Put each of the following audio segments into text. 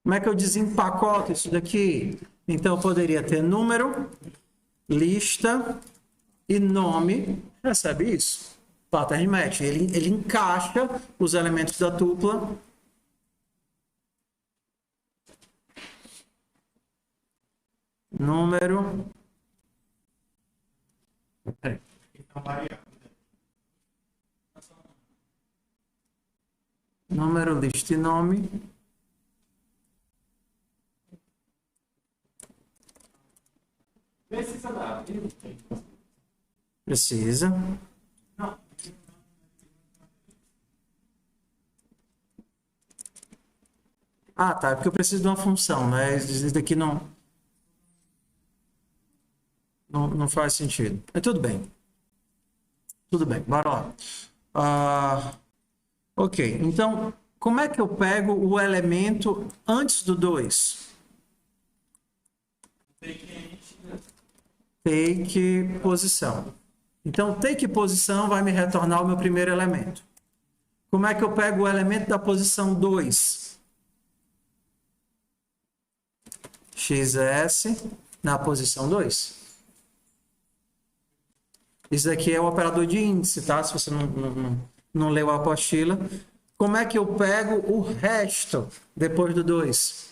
Como é que eu desempacoto isso daqui? Então, eu poderia ter número, lista e nome. Recebe isso? Pattern match. Ele encaixa os elementos da tupla. Número. Número, lista e nome. Precisa dar. Precisa. Não. Ah, tá. É porque eu preciso de uma função, né? Isso daqui não faz sentido. Mas tudo bem. Tudo bem, bora lá. Ok, então, como é que eu pego o elemento antes do 2? Take posição. Então, take posição vai me retornar o meu primeiro elemento. Como é que eu pego o elemento da posição 2? XS na posição 2. Isso daqui é o operador de índice, tá? Se você não leu a apostila. Como é que eu pego o resto depois do 2?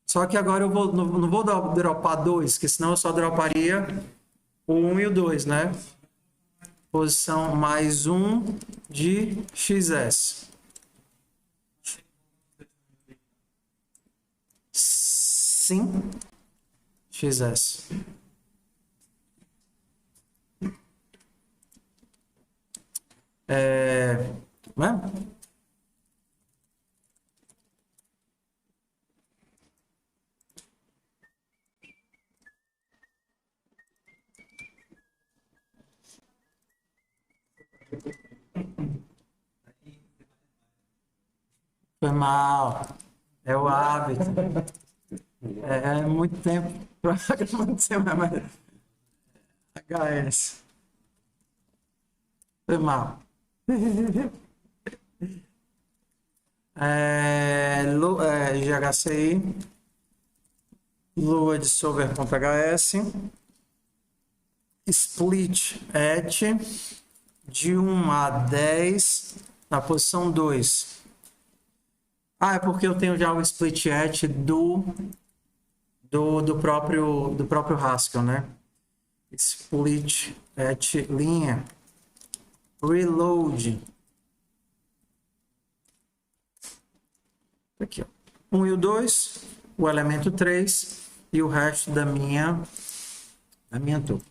Só que agora eu não vou dropar 2, porque senão eu só droparia o 1 e o 2, né? Posição mais 1 de XS. Sim. XS. Né? Foi mal. É o hábito. É muito tempo para acontecer, mas HS. Foi mal. GHCI. Lua de solver.hs. Split at de 1 a 10 na posição 2. Ah, é porque eu tenho já o split at do próprio Haskell, né? Split at linha reload. Aqui, ó. 1 e o 2, o elemento 3 e o resto da minha tupla.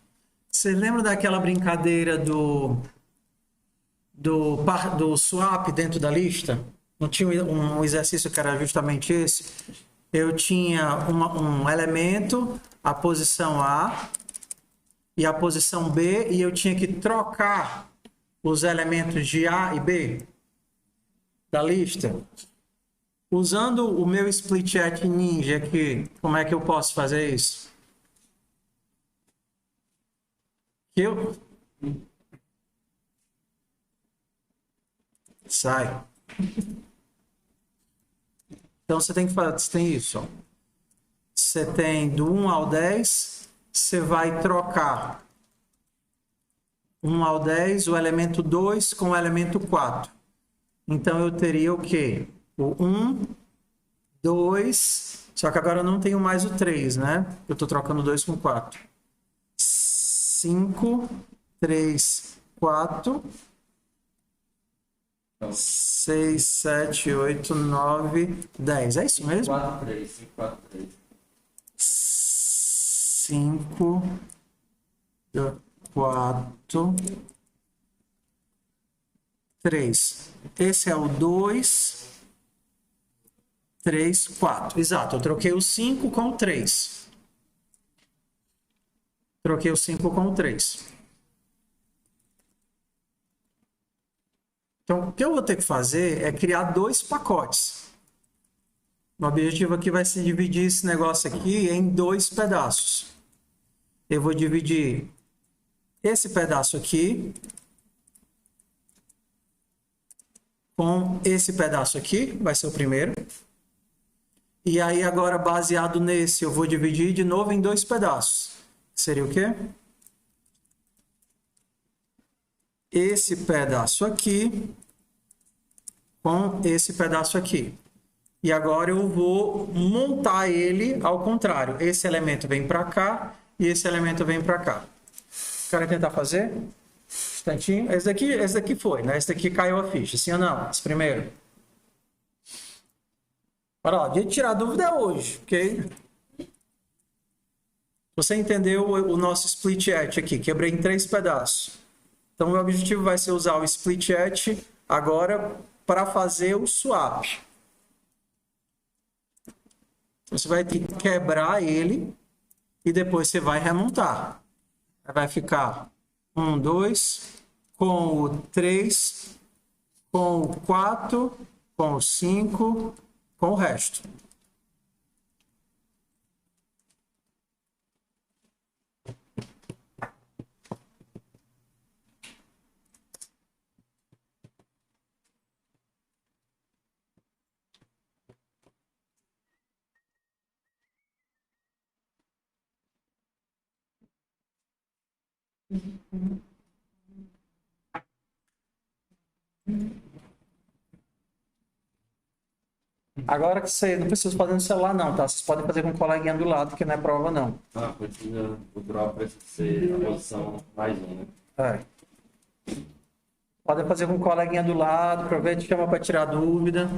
Você lembra daquela brincadeira do swap dentro da lista? Não tinha um exercício que era justamente esse? Eu tinha um elemento, a posição A e a posição B, e eu tinha que trocar os elementos de A e B da lista. Usando o meu split at ninja aqui, como é que eu posso fazer isso? Sai. Então você tem que fazer, você tem isso, ó. Você tem do 1 ao 10, você vai trocar 1 ao 10, o elemento 2 com o elemento 4. Então eu teria o quê? O 1, 2, só que agora eu não tenho mais o 3, né? Eu estou trocando 2 com 4. 5, 3, 4, 6, 7, 8, 9, 10. É isso mesmo? 4, 3, 5, 4, 3. 5, 4, 3. Esse é o 2, 3, 4. Exato, eu troquei o 5 com o 3. Troquei o 5 com o 3. Então, o que eu vou ter que fazer é criar 2 pacotes. O objetivo aqui vai ser dividir esse negócio aqui em 2 pedaços. Eu vou dividir esse pedaço aqui com esse pedaço aqui, vai ser o primeiro. E aí agora, baseado nesse, eu vou dividir de novo em dois pedaços. Seria o quê? Esse pedaço aqui com esse pedaço aqui. E agora eu vou montar ele ao contrário. Esse elemento vem para cá e esse elemento vem para cá. Quero tentar fazer? Um instantinho. Esse daqui foi, né? Esse daqui caiu a ficha. Sim ou não? Esse primeiro. Olha lá, dia de tirar dúvida é hoje, ok? Você entendeu o nosso split hat aqui? Quebrei em 3 pedaços. Então, o meu objetivo vai ser usar o split hat agora para fazer o swap. Você vai ter que quebrar ele e depois você vai remontar. Vai ficar 1, 2, com o 3, com o 4, com o 5, com o resto. Agora que você não precisa fazer no celular não, tá? Vocês podem fazer com um coleguinha do lado, que não é prova não. Ah, precisa, o drop precisa ser a posição mais um, né? É. Podem fazer com um coleguinha do lado, aproveita e chama para tirar dúvida.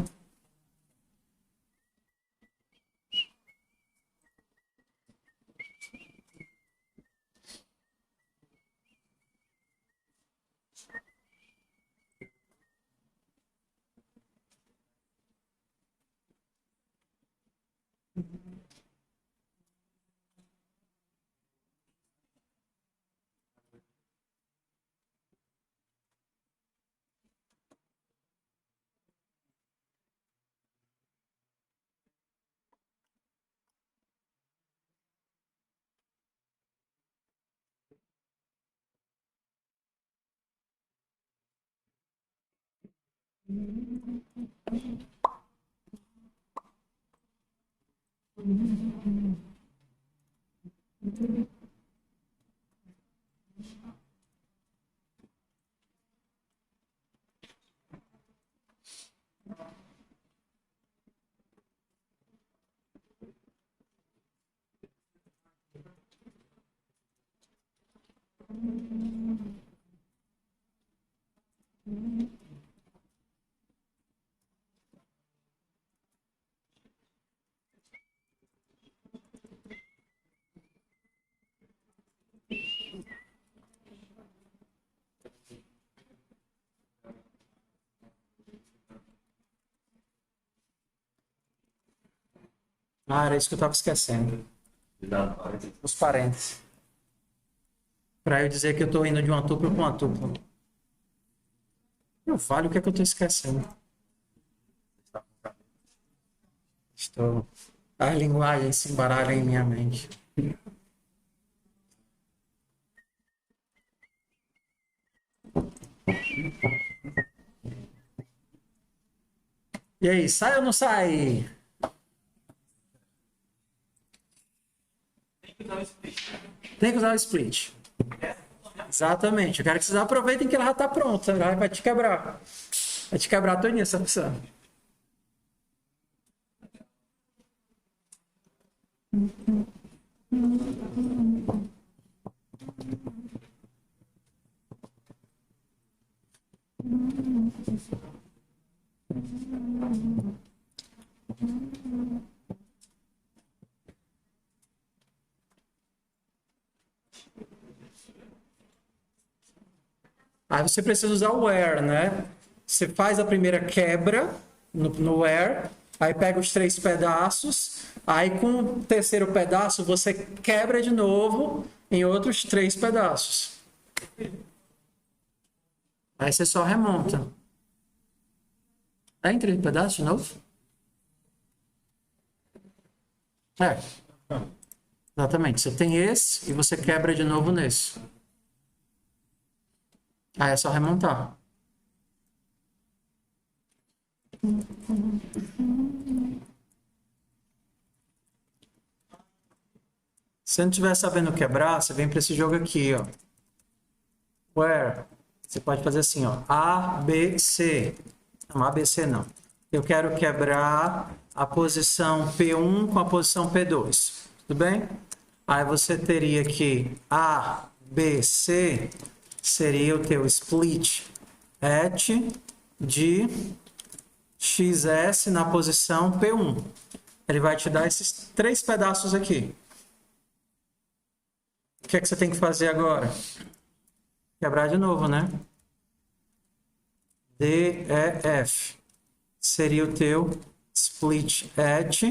Ah, era isso que eu estava esquecendo. Os parênteses. Para eu dizer que eu estou indo de uma tupla para uma tupla. Eu falo o que é que eu estou esquecendo. Estou... As linguagens se embaralham em minha mente. E aí, sai ou não sai? Tem que usar o split. Exatamente. Eu quero que vocês aproveitem que ela já está pronta. Já vai te quebrar. Vai te quebrar todinha essa opção. Aí você precisa usar o where, né? Você faz a primeira quebra no where, aí pega os 3 pedaços, aí com o terceiro pedaço você quebra de novo em outros 3 pedaços. Aí você só remonta. Tá em 3 pedaços de novo? É. Exatamente. Você tem esse e você quebra de novo nesse. Aí é só remontar. Se você não estiver sabendo quebrar, você vem para esse jogo aqui, ó. Where? Você pode fazer assim, ó. A, B, C. Não, A, B, C não. Eu quero quebrar a posição P1 com a posição P2. Tudo bem? Aí você teria que A, B, C seria o teu split at de XS na posição P1. Ele vai te dar esses 3 pedaços aqui. O que é que você tem que fazer agora? Quebrar de novo, né? D, E, F. Seria o teu split at.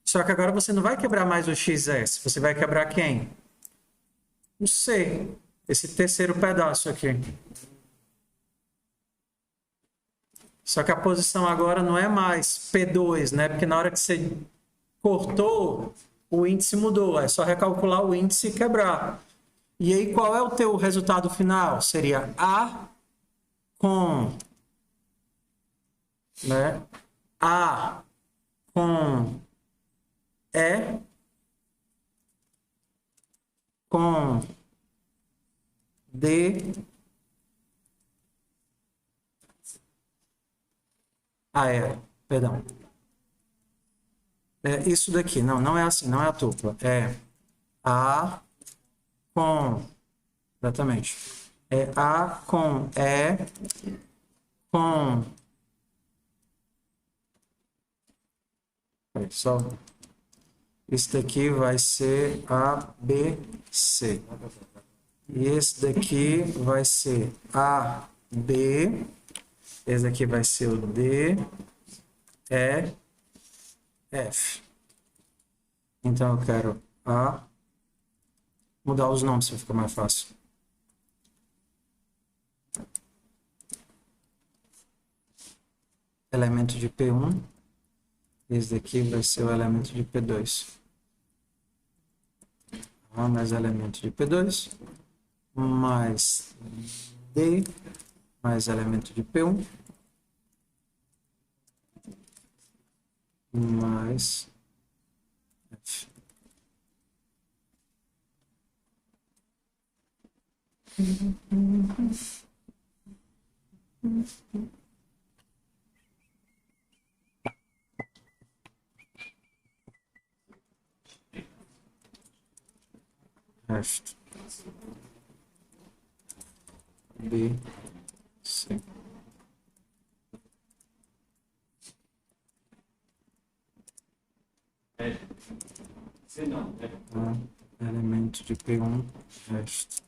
Só que agora você não vai quebrar mais o XS. Você vai quebrar quem? O C. Esse terceiro pedaço aqui. Só que a posição agora não é mais P2, né? Porque na hora que você cortou, o índice mudou. É só recalcular o índice e quebrar. E aí, qual é o teu resultado final? Seria A com, né? A com E com D. Perdão. É isso daqui. Não, não é assim, não é a tupla. É A com... Exatamente. É A com E com... Só... Esse daqui vai ser A, B, C. E esse daqui vai ser A, B. Esse daqui vai ser o D, E, F. Então eu quero mudar os nomes para ficar mais fácil. Elemento de P1. Esse daqui vai ser o elemento de P2. Mais elemento de P2. Mais D. Mais elemento de P1. Mais F. Resto. B, C. Elemento de P1, resto.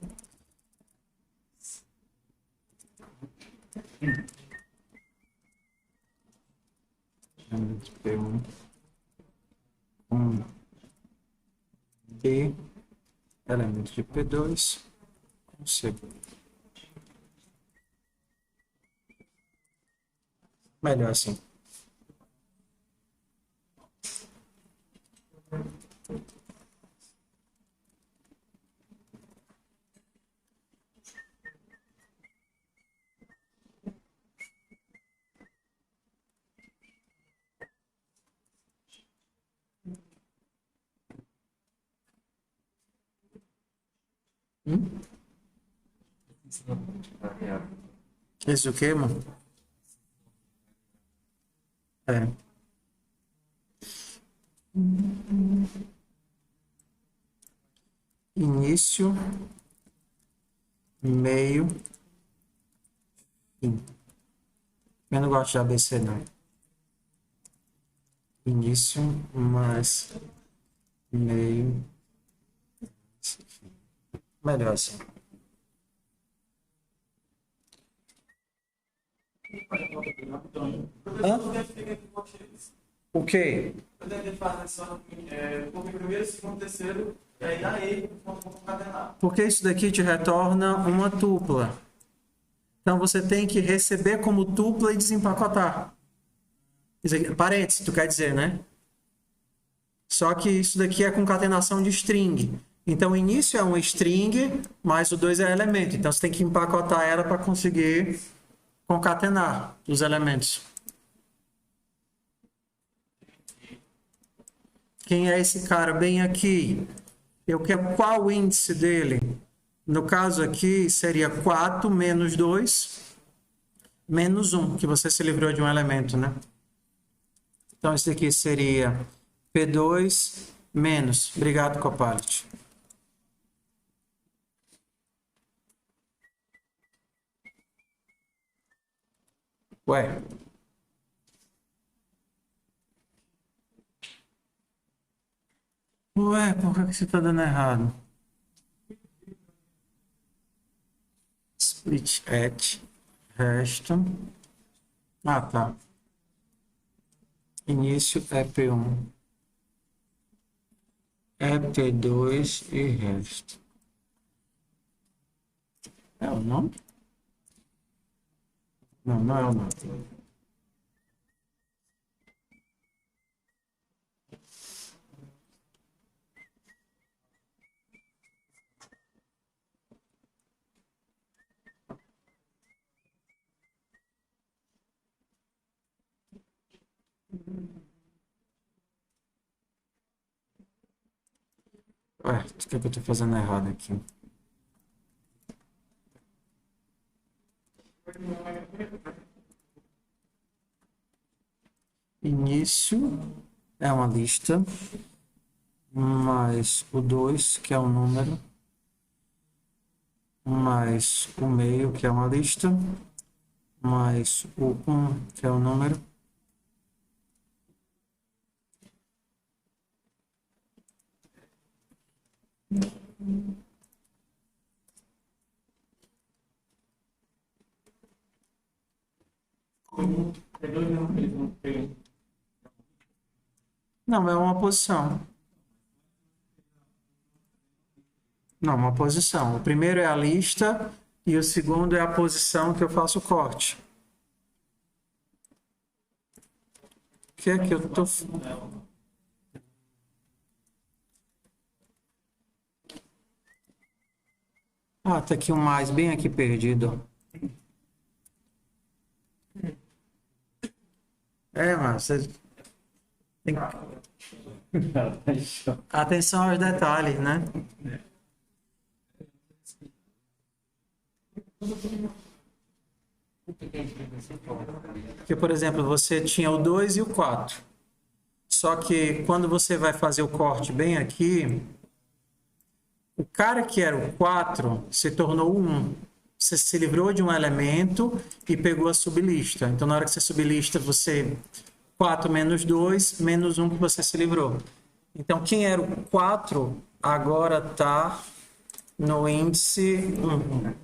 Elemento de P1 com B, elemento de P2 com C. Melhor assim. Esse o quê, mano? É. Início, meio, fim. Eu não gosto de ABC, não. Início, mais, meio, fim. Melhor assim. Hã? O quê? Eu tentei fazer só porque primeiro, segundo, terceiro, e aí dá ele, vamos concatenar. Porque isso daqui te retorna uma tupla. Então você tem que receber como tupla e desempacotar. Isso aqui, parênteses, tu quer dizer, né? Só que isso daqui é concatenação de string. Então o início é uma string, mais o 2 é elemento. Então você tem que empacotar ela para conseguir concatenar os elementos. Quem é esse cara bem aqui? Eu quero qual o índice dele? No caso aqui, seria 4 menos 2 menos 1, que você se livrou de um elemento, né? Então, isso aqui seria P2 menos. Obrigado, Copilot. Ué. Ué, por que você está dando errado? Split at resto. Ah, tá. Início é P1. É P2 e resto. É o nome? Não, não é o nome. Ué, o que eu tô fazendo errado aqui? Início é uma lista, mais o 2, que é um número, mais o meio, que é uma lista, mais o 1, que é um número. Não, é uma posição. Não, uma posição. O primeiro é a lista e o segundo é a posição que eu faço o corte. O que é que eu tô... Ah, tá aqui um mais, bem aqui perdido. É, mas você tem que... Atenção aos detalhes, né? Porque, por exemplo, você tinha o 2 e o 4. Só que quando você vai fazer o corte bem aqui, o cara que era o 4 se tornou o 1. Você se livrou de um elemento e pegou a sublista. Então, na hora que você sublista, você 4 menos 2, menos 1 que você se livrou. Então, quem era o 4 agora está no índice 1.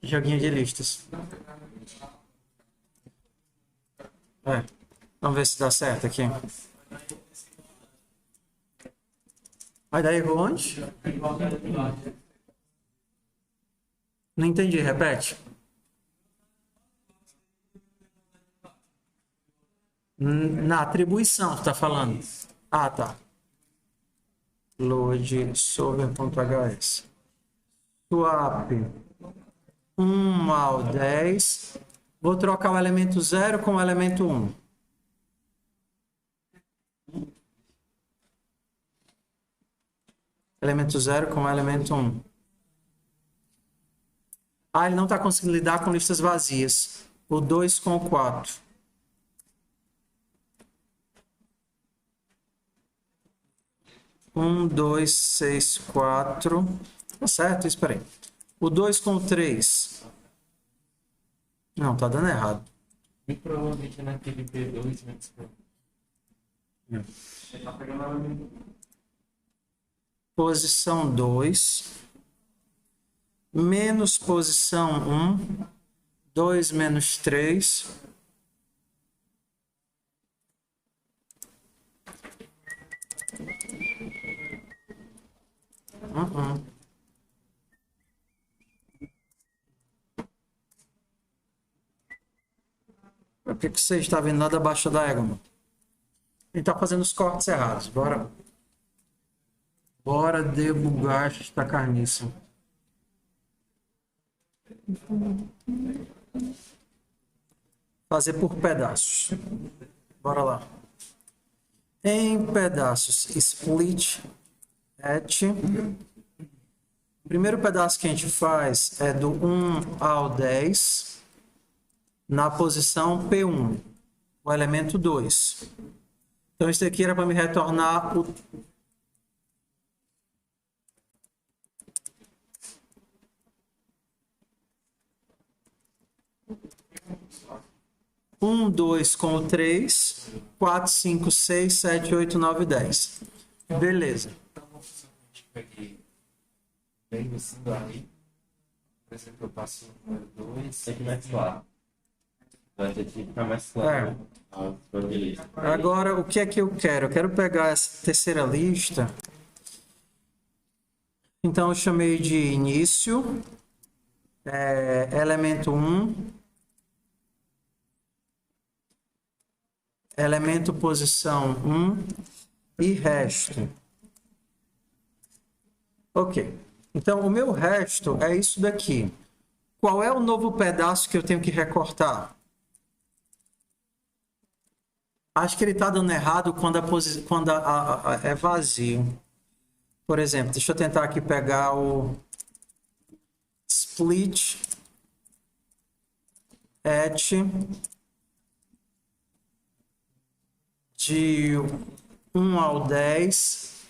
Joguinho de listas. Vamos ver se dá certo aqui. Vai dar erro onde? Não entendi, repete. Na atribuição, você está falando. Ah, tá. Load solver.hs. Swap 1 ao 10. Vou trocar o elemento 0 com o elemento 1. Elemento 0 com o elemento 1. Ah, ele não está conseguindo lidar com listas vazias. O 2 com o 4. Um, 2, 6, 4. Tá certo? Espera aí. O 2 com o 3. Não, tá dando errado. E provavelmente naquele P2, né? Tá pegando Posição 2. Menos posição 1. 2 menos 3. Por que você está vendo nada abaixo da égua? Ele está fazendo os cortes errados. Bora debugar esta carniça. Fazer por pedaços. Bora lá. em pedaços. Split at. O primeiro pedaço que a gente faz é do 1 ao 10 na posição P1, o elemento 2. Então, isso aqui era para me retornar o 1, 2 com o 3, 4, 5, 6, 7, 8, 9, 10. Beleza. Peguei bem isso daí. Por exemplo, eu passo o número 2. Tem que mais claro. Vai ter que ficar mais claro. Agora, o que é que eu quero? Eu quero pegar essa terceira lista. Então, eu chamei de início, elemento 1, elemento posição 1 e resto. Ok. Então, o meu resto é isso daqui. Qual é o novo pedaço que eu tenho que recortar? Acho que ele está dando errado quando é vazio. Por exemplo, deixa eu tentar aqui pegar o split at de 1 ao 10,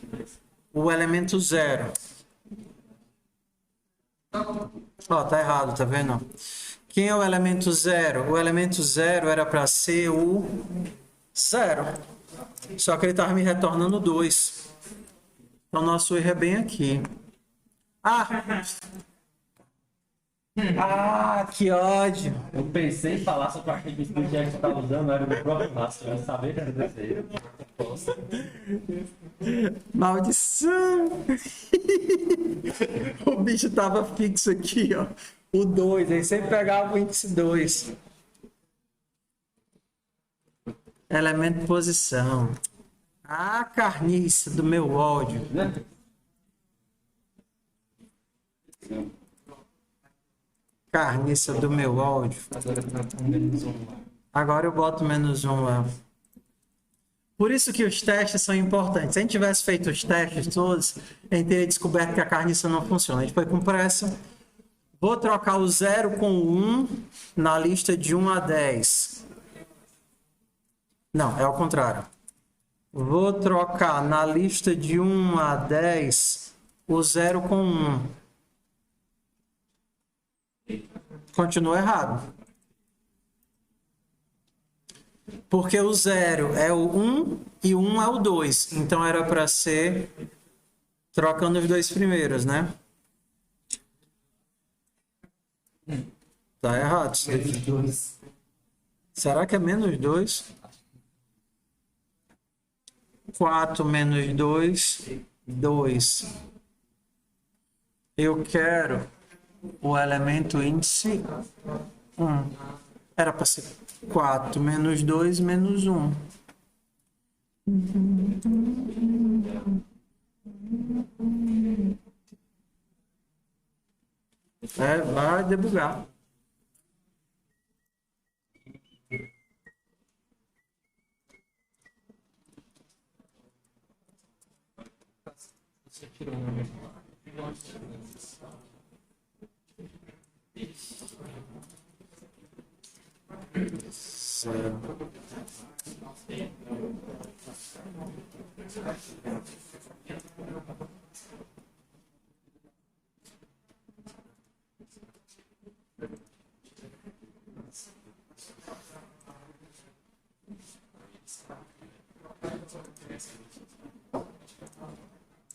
o elemento 0. Ó, tá errado, tá vendo? Quem é o elemento 0? O elemento 0 era para ser o 0. Só que ele estava me retornando 2. Então, nosso erro é bem aqui. Que ódio. Eu pensei em falar sobre aquele que o Jack está usando, era o meu próprio rastro. Eu sabia que era desse aí. Maldição! O bicho tava fixo aqui, ó. O 2, aí sempre pegava o índice 2. Elemento posição. Carniça do meu ódio. Carniça do meu ódio. Agora eu boto -1 lá. Por isso que os testes são importantes. Se a gente tivesse feito os testes todos, a gente teria descoberto que a carniça não funciona. A gente foi com pressa. Vou trocar o 0 com o 1 na lista de 1 a 10. Não, é ao contrário. Vou trocar na lista de 1 a 10 o 0 com 1. Continua errado. Porque o 0 é o 1 e o 1 é o 2. Então era para ser trocando os dois primeiros, né? Tá errado isso daqui. Será que é -2? 4 menos 2, 2. Eu quero o elemento índice 1. Era para ser 4 menos 2 menos 1. Vai debugar.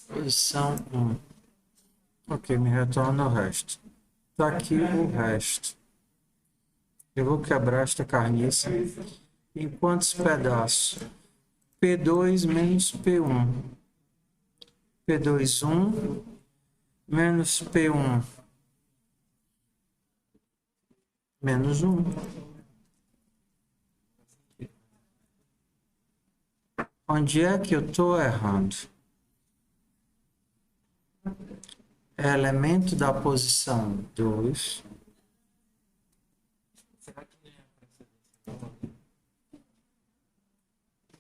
Posição 1. Ok, me retorna o resto. Tá aqui o resto. Eu vou quebrar esta carniça em quantos pedaços? P2 menos P1. P2, 1 menos P1 menos 1. Onde é que eu estou errando? Elemento da posição 2.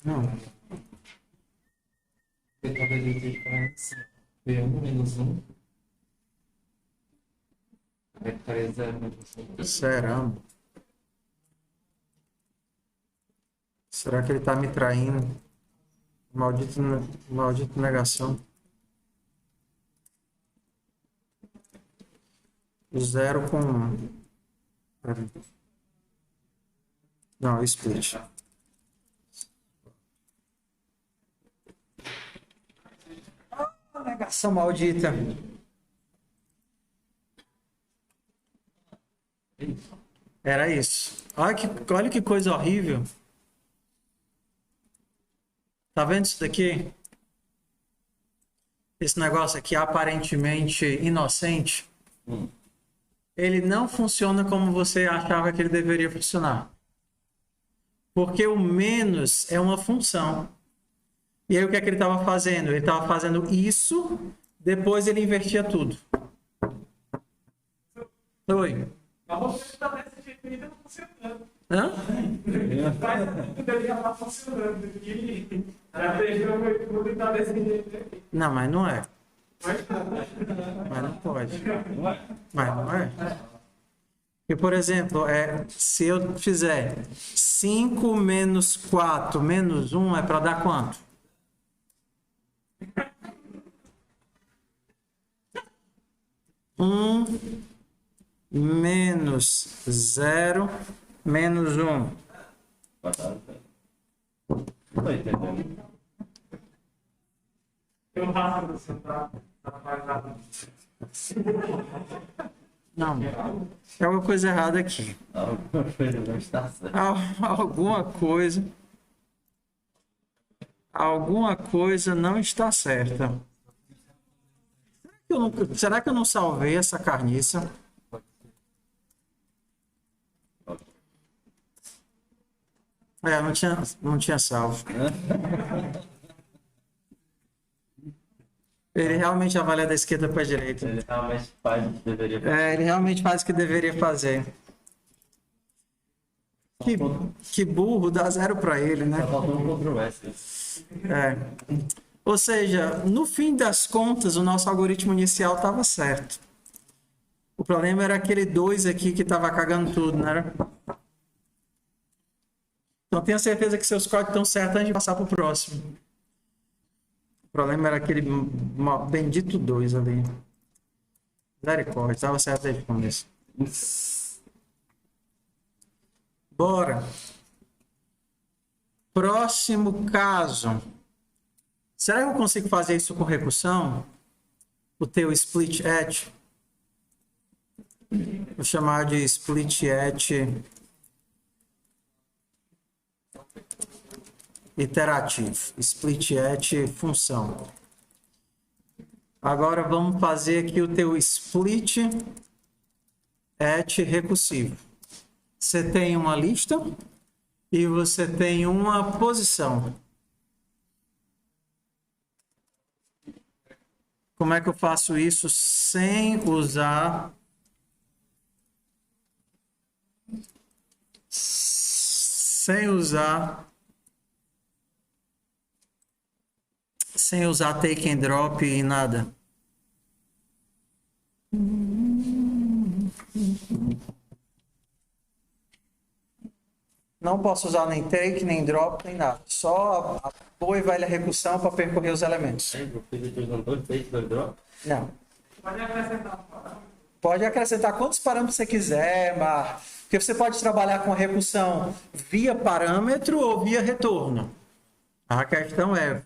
Não. ele tem que ficar assim. P1 menos 1. Vector 0 menos 1. Será? Será que ele tá me traindo? Maldito negação. O 0 com 1. Pera. Não, split. Negação maldita. Era isso. Olha que coisa horrível. Tá vendo isso daqui? Esse negócio aqui aparentemente inocente. Ele não funciona como você achava que ele deveria funcionar. Porque o menos é uma função. E aí o que é que ele estava fazendo? Ele estava fazendo isso, depois ele invertia tudo. Oi. Mas você está desse jeito ainda não funcionando. Hã? Mas deveria estar funcionando. E já fechou foi tudo e está desse jeito aqui. Não, mas não é. Mas tá. Mas não pode. Mas não é. E, por exemplo, se eu fizer 5 menos 4 menos 1 é para dar quanto? Menos 0 menos 1. Não entendendo. Eu rasgo você tá fazendo. Não, é alguma coisa errada aqui. Alguma coisa não está certa. Alguma coisa não está certa. Será que eu não salvei essa carniça? Não tinha salvo. Ele realmente avalia da esquerda para a direita. Ele realmente faz o que deveria fazer. Ele realmente faz o que deveria fazer. Que burro, dá 0 para ele, né? Só faltou um Ctrl S. Ou seja, no fim das contas, o nosso algoritmo inicial estava certo. O problema era aquele 2 aqui que estava cagando tudo, não era? Então tenha certeza que seus códigos estão certos antes de passar para o próximo. O problema era aquele bendito 2 ali. Misericórdia, estava certo desde o começo. Bora. Próximo caso. Será que eu consigo fazer isso com recursão? O teu split et? Vou chamar de split et iterativo. Split et função. Agora vamos fazer aqui o teu split et recursivo. Você tem uma lista e você tem uma posição. Como é que eu faço isso sem usar take and drop e nada? Não posso usar nem take, nem drop, nem nada. Só a boa e velha recursão para percorrer os elementos. Eu fiz aqui usando 2 take, 2 drop. Não. Pode acrescentar um parâmetro. Pode acrescentar quantos parâmetros você quiser, mas porque você pode trabalhar com a recursão via parâmetro ou via retorno. A questão é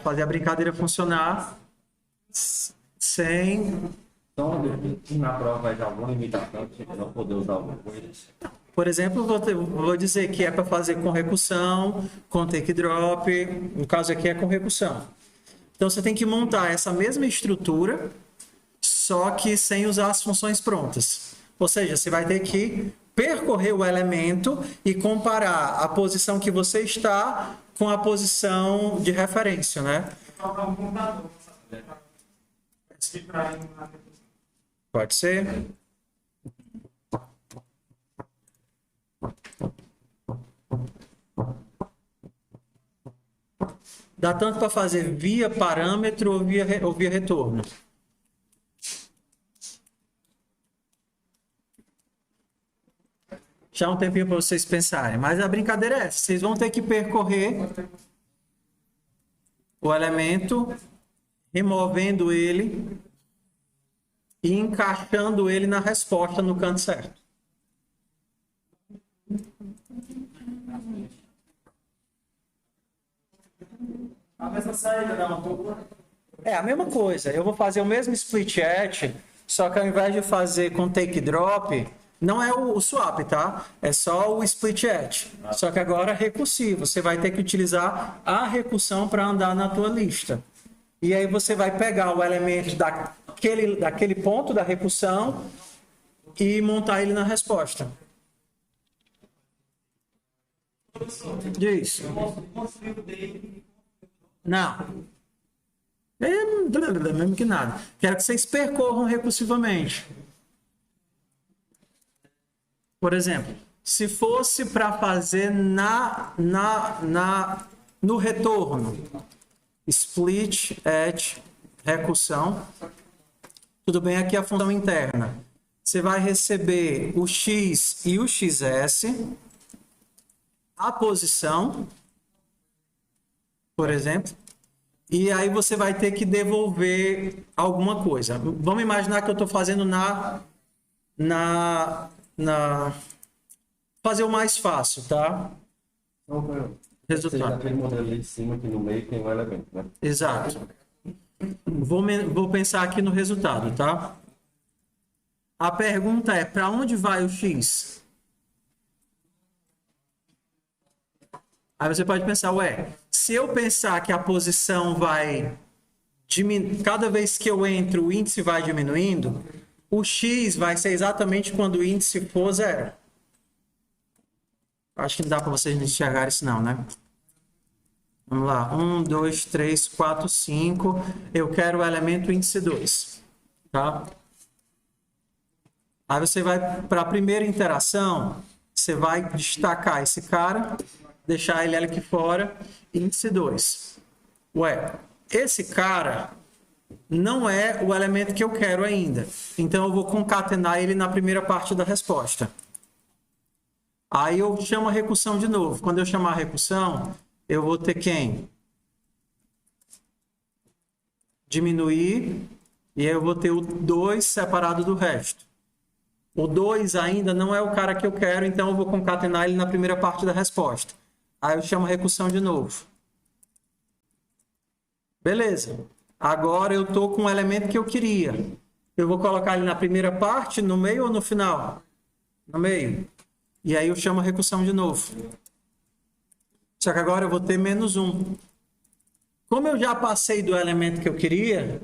fazer a brincadeira funcionar sem... Então, na prova vai dar alguma limitação que não poder usar alguma coisa. Por exemplo, vou dizer que é para fazer com recursão, com take drop, no caso aqui é com recursão. Então você tem que montar essa mesma estrutura, só que sem usar as funções prontas. Ou seja, você vai ter que percorrer o elemento e comparar a posição que você está com a posição de referência, né? Colocar um contador. Pode ser. Dá tanto para fazer via parâmetro ou via retorno. Já um tempinho para vocês pensarem. Mas a brincadeira é essa. Vocês vão ter que percorrer o elemento, removendo ele e encaixando ele na resposta no canto certo. A mesma saída, não. É a mesma coisa. Eu vou fazer o mesmo split hat, só que ao invés de fazer com take drop, não é o swap, tá? É só o split hat. Só que agora é recursivo. Você vai ter que utilizar a recursão para andar na tua lista. E aí você vai pegar o elemento daquele ponto da recursão e montar ele na resposta. Isso. Não. Mesmo que nada. Quero que vocês percorram recursivamente. Por exemplo, se fosse para fazer no retorno, split at recursão, tudo bem, aqui a função interna. Você vai receber o x e o xs, a posição, por exemplo, e aí você vai ter que devolver alguma coisa. Vamos imaginar que eu estou fazendo fazer o mais fácil, tá? Resultado. Aquele modelo ali de cima, aqui no meio, tem um elemento, né? Exato. Vou pensar aqui no resultado, tá? A pergunta é, para onde vai o x? Aí você pode pensar, ué, se eu pensar que a posição vai diminuir, cada vez que eu entro, o índice vai diminuindo, o x vai ser exatamente quando o índice for 0. Acho que não dá para vocês não enxergarem isso não, né? Vamos lá. 1, 2, 3, 4, 5. Eu quero o elemento índice 2. Tá? Aí você vai para a primeira interação, você vai destacar esse cara, deixar ele aqui fora, índice 2. Ué, esse cara não é o elemento que eu quero ainda. Então, eu vou concatenar ele na primeira parte da resposta. Aí eu chamo a recursão de novo. Quando eu chamar a recursão, eu vou ter quem? Diminuir. E aí eu vou ter o 2 separado do resto. O 2 ainda não é o cara que eu quero, então eu vou concatenar ele na primeira parte da resposta. Aí eu chamo a recursão de novo. Beleza. Agora eu estou com o elemento que eu queria. Eu vou colocar ele na primeira parte, no meio ou no final? No meio. E aí eu chamo a recursão de novo. Só que agora eu vou ter menos 1. Como eu já passei do elemento que eu queria,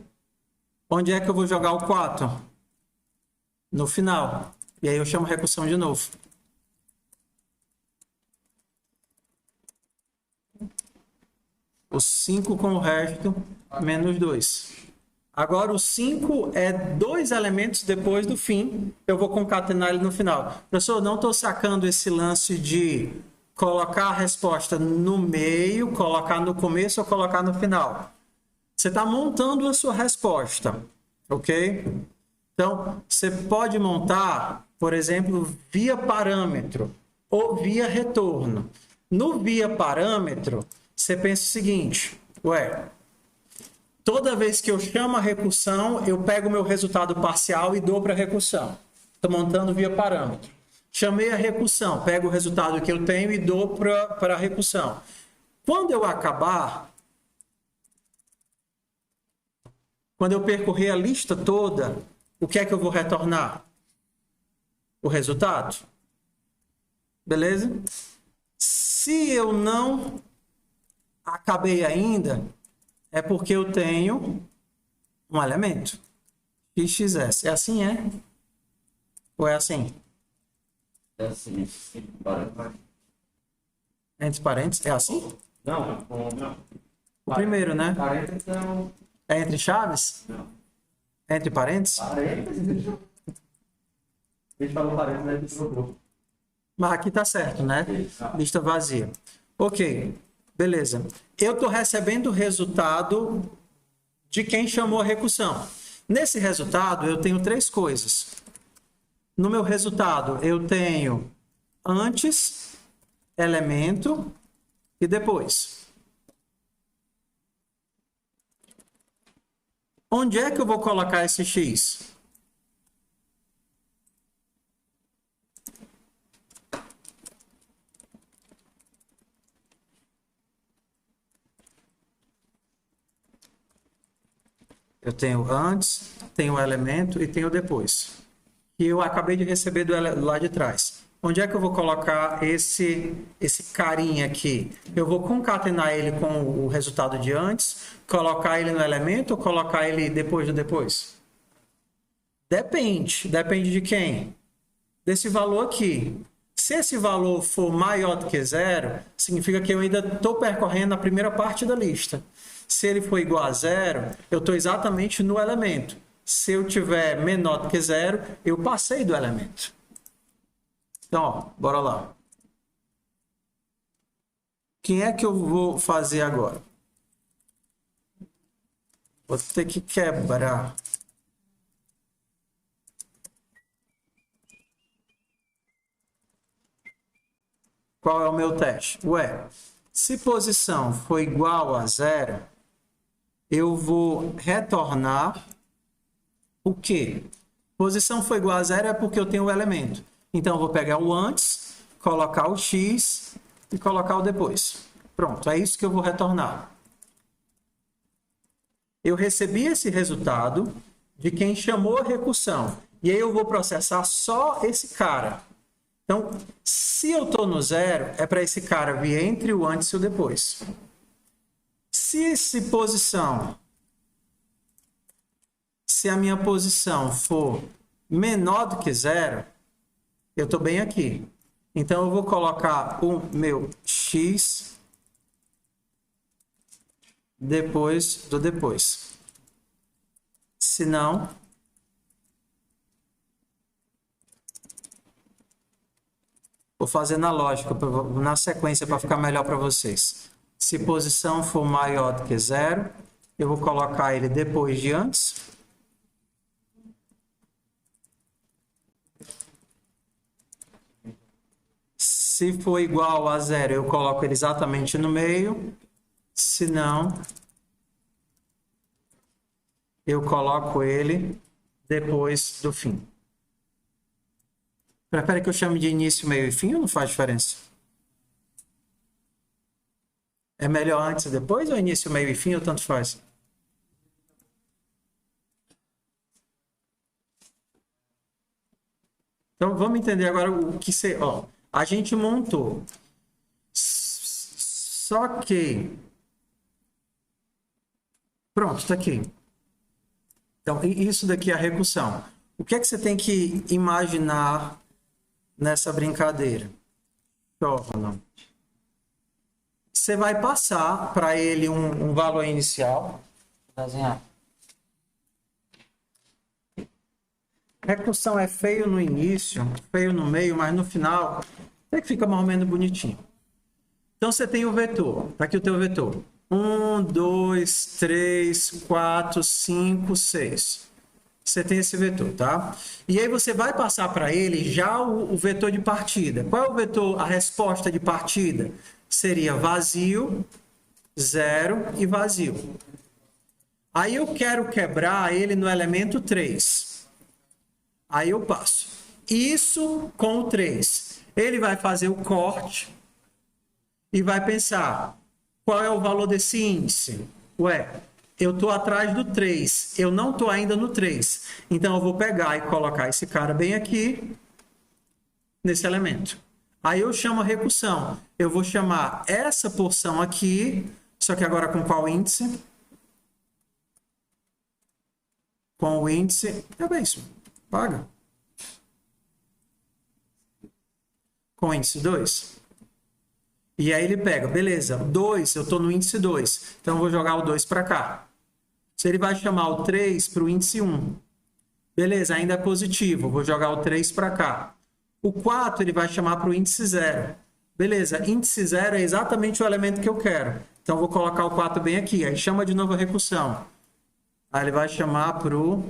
onde é que eu vou jogar o 4? No final. E aí eu chamo a recursão de novo. O 5 com o resto, menos 2. Agora o 5 é 2 elementos depois do fim. Eu vou concatenar ele no final. Professor, não estou sacando esse lance de colocar a resposta no meio, colocar no começo ou colocar no final. Você está montando a sua resposta, ok? Então, você pode montar, por exemplo, via parâmetro ou via retorno. No via parâmetro, você pensa o seguinte, ué, toda vez que eu chamo a recursão, eu pego o meu resultado parcial e dou para a recursão. Estou montando via parâmetro. Chamei a recursão, pego o resultado que eu tenho e dou para a recursão. Quando eu acabar, quando eu percorrer a lista toda, o que é que eu vou retornar? O resultado. Beleza? Se eu não acabei ainda, é porque eu tenho um elemento. XS. É assim, é? Ou é assim? É assim. Entre parênteses? É assim? Não. O primeiro, né? Parênteses não. É entre chaves? Não. É entre parênteses? Parênteses? A gente falou parênteses, né? Que trocou. Mas aqui tá certo, né? Lista vazia. Ok. Beleza. Eu estou recebendo o resultado de quem chamou a recursão. Nesse resultado, eu tenho três coisas. No meu resultado, eu tenho antes, elemento e depois. Onde é que eu vou colocar esse x? Eu tenho antes, tenho o elemento e tenho depois. Que eu acabei de receber do lá de trás. Onde é que eu vou colocar esse carinha aqui? Eu vou concatenar ele com o resultado de antes, colocar ele no elemento ou colocar ele depois do depois? Depende. Depende de quem? Desse valor aqui. Se esse valor for maior do que zero, significa que eu ainda estou percorrendo a primeira parte da lista. Se ele for igual a zero, eu estou exatamente no elemento. Se eu tiver menor do que zero, eu passei do elemento. Então, ó, bora lá. Quem é que eu vou fazer agora? Vou ter que quebrar. Qual é o meu teste? Ué, se posição for igual a zero, eu vou retornar o quê? Posição foi igual a zero é porque eu tenho o elemento. Então, eu vou pegar o antes, colocar o x e colocar o depois. Pronto, é isso que eu vou retornar. Eu recebi esse resultado de quem chamou a recursão. E aí eu vou processar só esse cara. Então, se eu estou no zero, é para esse cara vir entre o antes e o depois. Se a minha posição for menor do que zero, eu estou bem aqui. Então, eu vou colocar o meu x depois do depois. Se não, vou fazer na lógica, na sequência, para ficar melhor para vocês. Se posição for maior do que zero, eu vou colocar ele depois de antes. Se for igual a zero, eu coloco ele exatamente no meio. Se não, eu coloco ele depois do fim. Prefere que eu chame de início, meio e fim ou não faz diferença? É melhor antes e depois ou início, meio e fim ou tanto faz? Então vamos entender agora o que você... Ó, a gente montou. Só que... Pronto, está aqui. Então, isso daqui é a recursão. O que é que você tem que imaginar nessa brincadeira? Você vai passar para ele um valor inicial. Vou desenhar. Recursão é feio no início, feio no meio, mas no final é que fica mais ou menos bonitinho. Então você tem o vetor. Está aqui o teu vetor. 1, 2, 3, 4, 5, 6. Você tem esse vetor, tá? E aí você vai passar para ele já o vetor de partida. Qual é o vetor, a resposta de partida? Seria vazio, 0 e vazio. Aí eu quero quebrar ele no elemento 3. Aí eu passo. Isso com o 3. Ele vai fazer o corte e vai pensar, qual é o valor desse índice? Ué, eu estou atrás do 3, eu não estou ainda no 3. Então, eu vou pegar e colocar esse cara bem aqui, nesse elemento. Aí eu chamo a recursão. Eu vou chamar essa porção aqui, só que agora com qual índice? Com o índice... É isso. Paga. Com o índice 2. E aí ele pega, beleza, 2, eu estou no índice 2. Então eu vou jogar o 2 para cá. Se ele vai chamar o 3 para o índice 1. Beleza, ainda é positivo. Vou jogar o 3 para cá. O 4 ele vai chamar para o índice 0. Beleza, índice 0 é exatamente o elemento que eu quero. Então, eu vou colocar o 4 bem aqui. Aí chama de novo a recursão. Aí ele vai chamar para o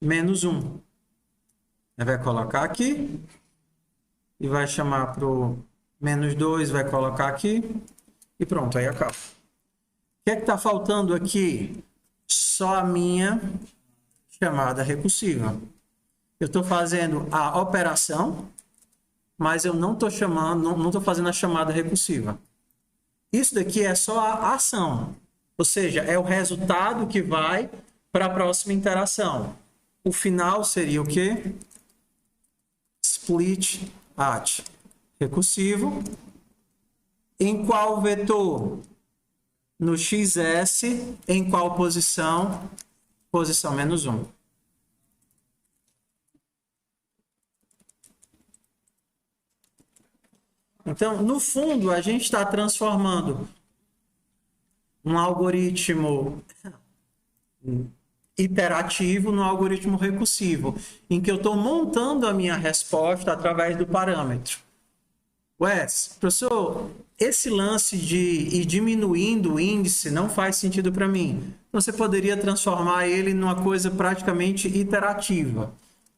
-1. Ele vai colocar aqui. E vai chamar para o -2, vai colocar aqui. E pronto, aí acaba. O que é que está faltando aqui? Só a minha chamada recursiva. Eu estou fazendo a operação, mas eu não estou chamando, não estou fazendo a chamada recursiva. Isso daqui é só a ação. Ou seja, é o resultado que vai para a próxima interação. O final seria o quê? Split at recursivo. Em qual vetor? No XS. Em qual posição? Posição -1. Então, no fundo, a gente está transformando um algoritmo iterativo no algoritmo recursivo, em que eu estou montando a minha resposta através do parâmetro. Wes, professor, esse lance de ir diminuindo o índice não faz sentido para mim. Então, você poderia transformar ele numa coisa praticamente iterativa,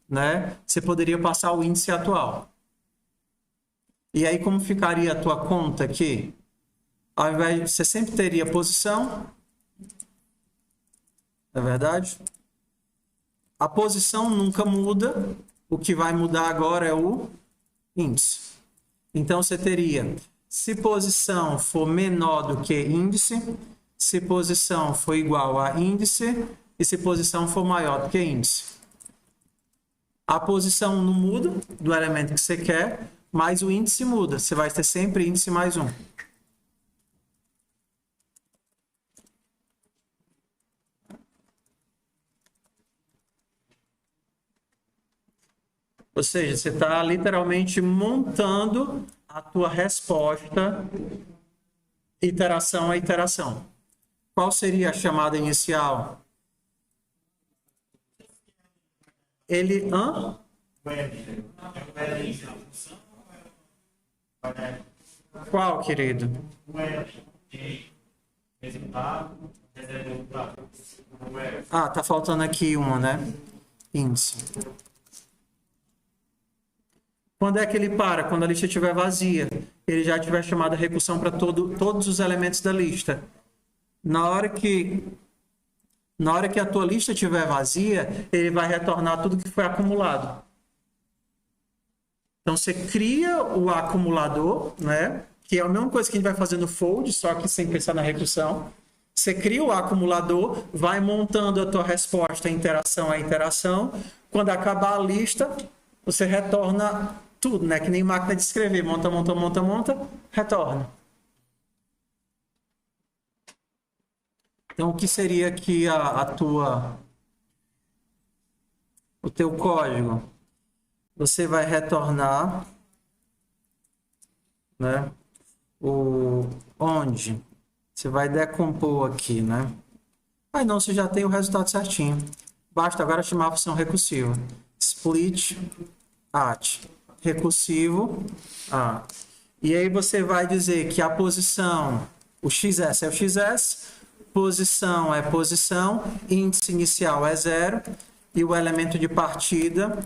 né? Você poderia passar o índice atual. E aí, como ficaria a tua conta aqui? Ao invés, você sempre teria posição. Não é verdade? A posição nunca muda. O que vai mudar agora é o índice. Então, você teria, se posição for menor do que índice, se posição for igual a índice e se posição for maior do que índice. A posição não muda do elemento que você quer, mas o índice muda. Você vai ter sempre índice mais 1. Ou seja, você está literalmente montando a tua resposta iteração a iteração. Qual seria a chamada inicial? Ele... Qual, querido? Ah, tá faltando aqui uma, né? Índice. Quando é que ele para? Quando a lista estiver vazia. Ele já tiver chamado a recursão para todos os elementos da lista. Na hora que a tua lista estiver vazia, ele vai retornar tudo que foi acumulado. Então, você cria o acumulador, né? Que é a mesma coisa que a gente vai fazer no fold, só que sem pensar na recursão. Você cria o acumulador, vai montando a tua resposta interação a interação. Quando acabar a lista, você retorna tudo, né? Que nem máquina de escrever. Monta, monta, monta, monta, retorna. Então, o que seria aqui o teu código? Você vai retornar, né? Onde? Você vai decompor aqui, né? Aí não, você já tem o resultado certinho. Basta agora chamar a função recursiva. Split at recursivo. E aí você vai dizer que a posição, o XS é o XS, posição é posição, índice inicial é 0 e o elemento de partida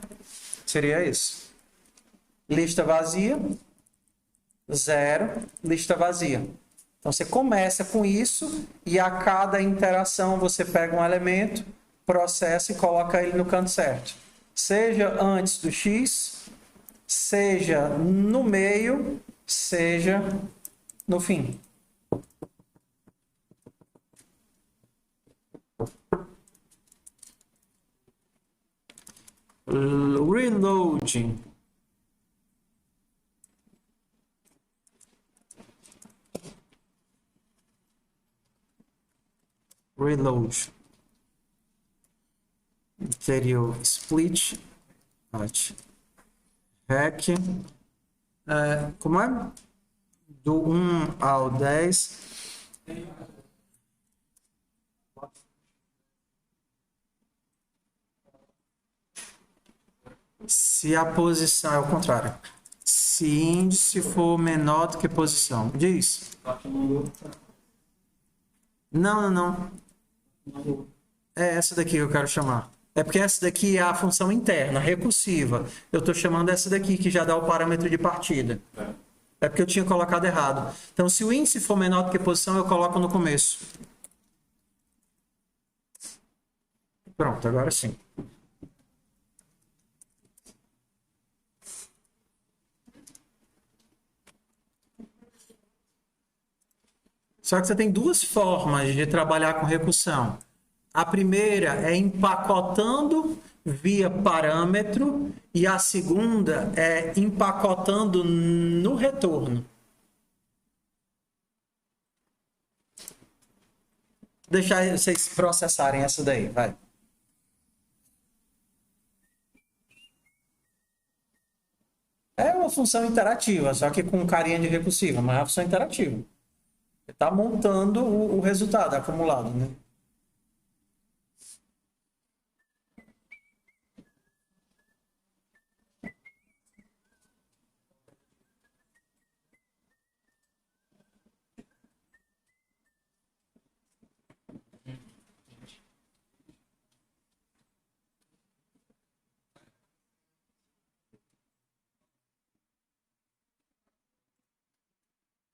seria isso. Lista vazia, 0, lista vazia. Então você começa com isso e a cada interação você pega um elemento, processa e coloca ele no canto certo. Seja antes do X, seja no meio, seja no fim. Reloading. Reload. Seria o split at rec. Como é? Do 1 ao 10. Se a posição é o contrário. Se índice for menor do que posição. Diz. Não. É essa daqui que eu quero chamar. É porque essa daqui é a função interna, recursiva. Eu estou chamando essa daqui, que já dá o parâmetro de partida. É porque eu tinha colocado errado. Então, se o índice for menor do que posição, eu coloco no começo. Pronto, agora sim. Só que você tem duas formas de trabalhar com recursão. A primeira é empacotando via parâmetro e a segunda é empacotando no retorno. Deixar vocês processarem essa daí, vai. É uma função interativa, só que com carinha de recursiva, mas é uma função interativa. Você está montando o resultado acumulado, né?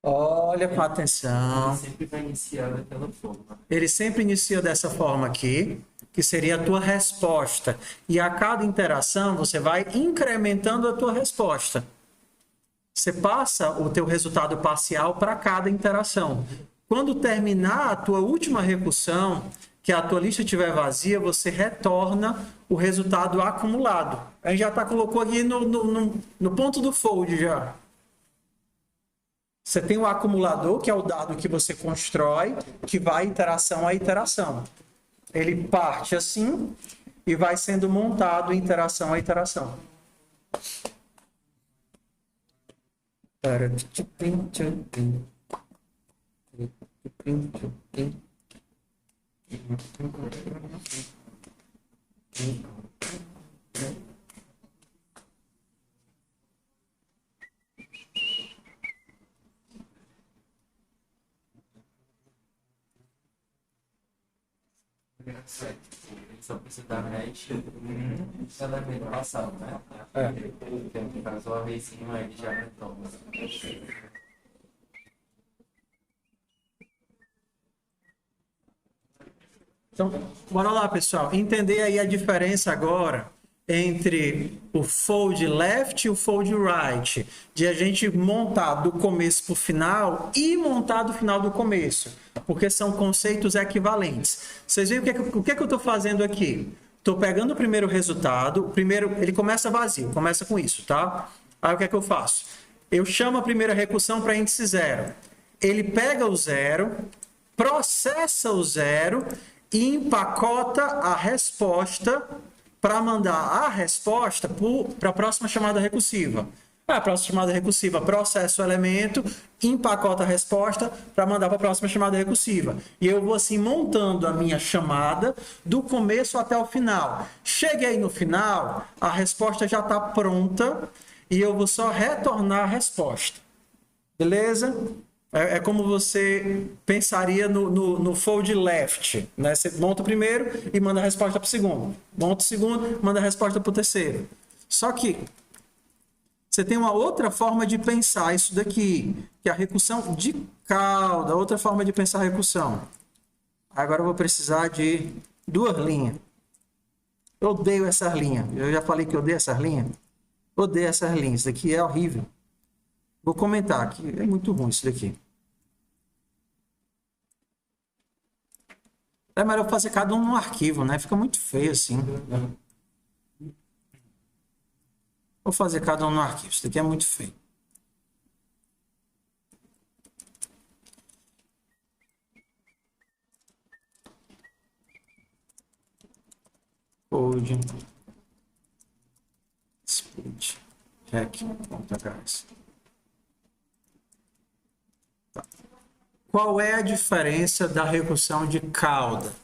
Olha com atenção. Ele sempre vai iniciar daquela forma. Ele sempre inicia dessa forma aqui, que seria a tua resposta. E a cada interação, você vai incrementando a tua resposta. Você passa o teu resultado parcial para cada interação. Quando terminar a tua última recursão, que a tua lista estiver vazia, você retorna o resultado acumulado. Aí já colocou aqui no ponto do fold já. Você tem o acumulador, que é o dado que você constrói, que vai interação a interação. Ele parte assim e vai sendo montado interação a interação. Só precisa dar match no elemento passado, né? Então, no caso, o arrayzinho ele já retoma. Então, bora lá, pessoal. Entender aí a diferença agora entre o fold left e o fold right. De a gente montar do começo para o final e montar do final do começo. Porque são conceitos equivalentes. Vocês veem o que eu estou fazendo aqui? Estou pegando o primeiro resultado. O primeiro, ele começa vazio. Começa com isso, tá? Aí o que é que eu faço? Eu chamo a primeira recursão para índice 0. Ele pega o 0, processa o 0 e empacota a resposta para mandar a resposta para a próxima chamada recursiva. A próxima chamada recursiva processa o elemento, empacota a resposta para mandar para a próxima chamada recursiva. E eu vou assim montando a minha chamada do começo até o final. Cheguei no final, a resposta já está pronta e eu vou só retornar a resposta. Beleza? É como você pensaria no fold left, né? Você monta o primeiro e manda a resposta para o segundo. Monta o segundo, manda a resposta para o terceiro. Só que você tem uma outra forma de pensar isso daqui, que é a recursão de cauda. Outra forma de pensar a recursão. Agora eu vou precisar de duas linhas. Eu odeio essas linhas. Eu já falei que eu odeio essas linhas. Odeio essas linhas. Isso daqui é horrível. Vou comentar aqui. É muito ruim isso daqui. É melhor fazer cada um no arquivo, né? Fica muito feio assim. Vou fazer cada um no arquivo. Isso daqui é muito feio. Code. Split. Hack.ks. Qual é a diferença da recursão de cauda?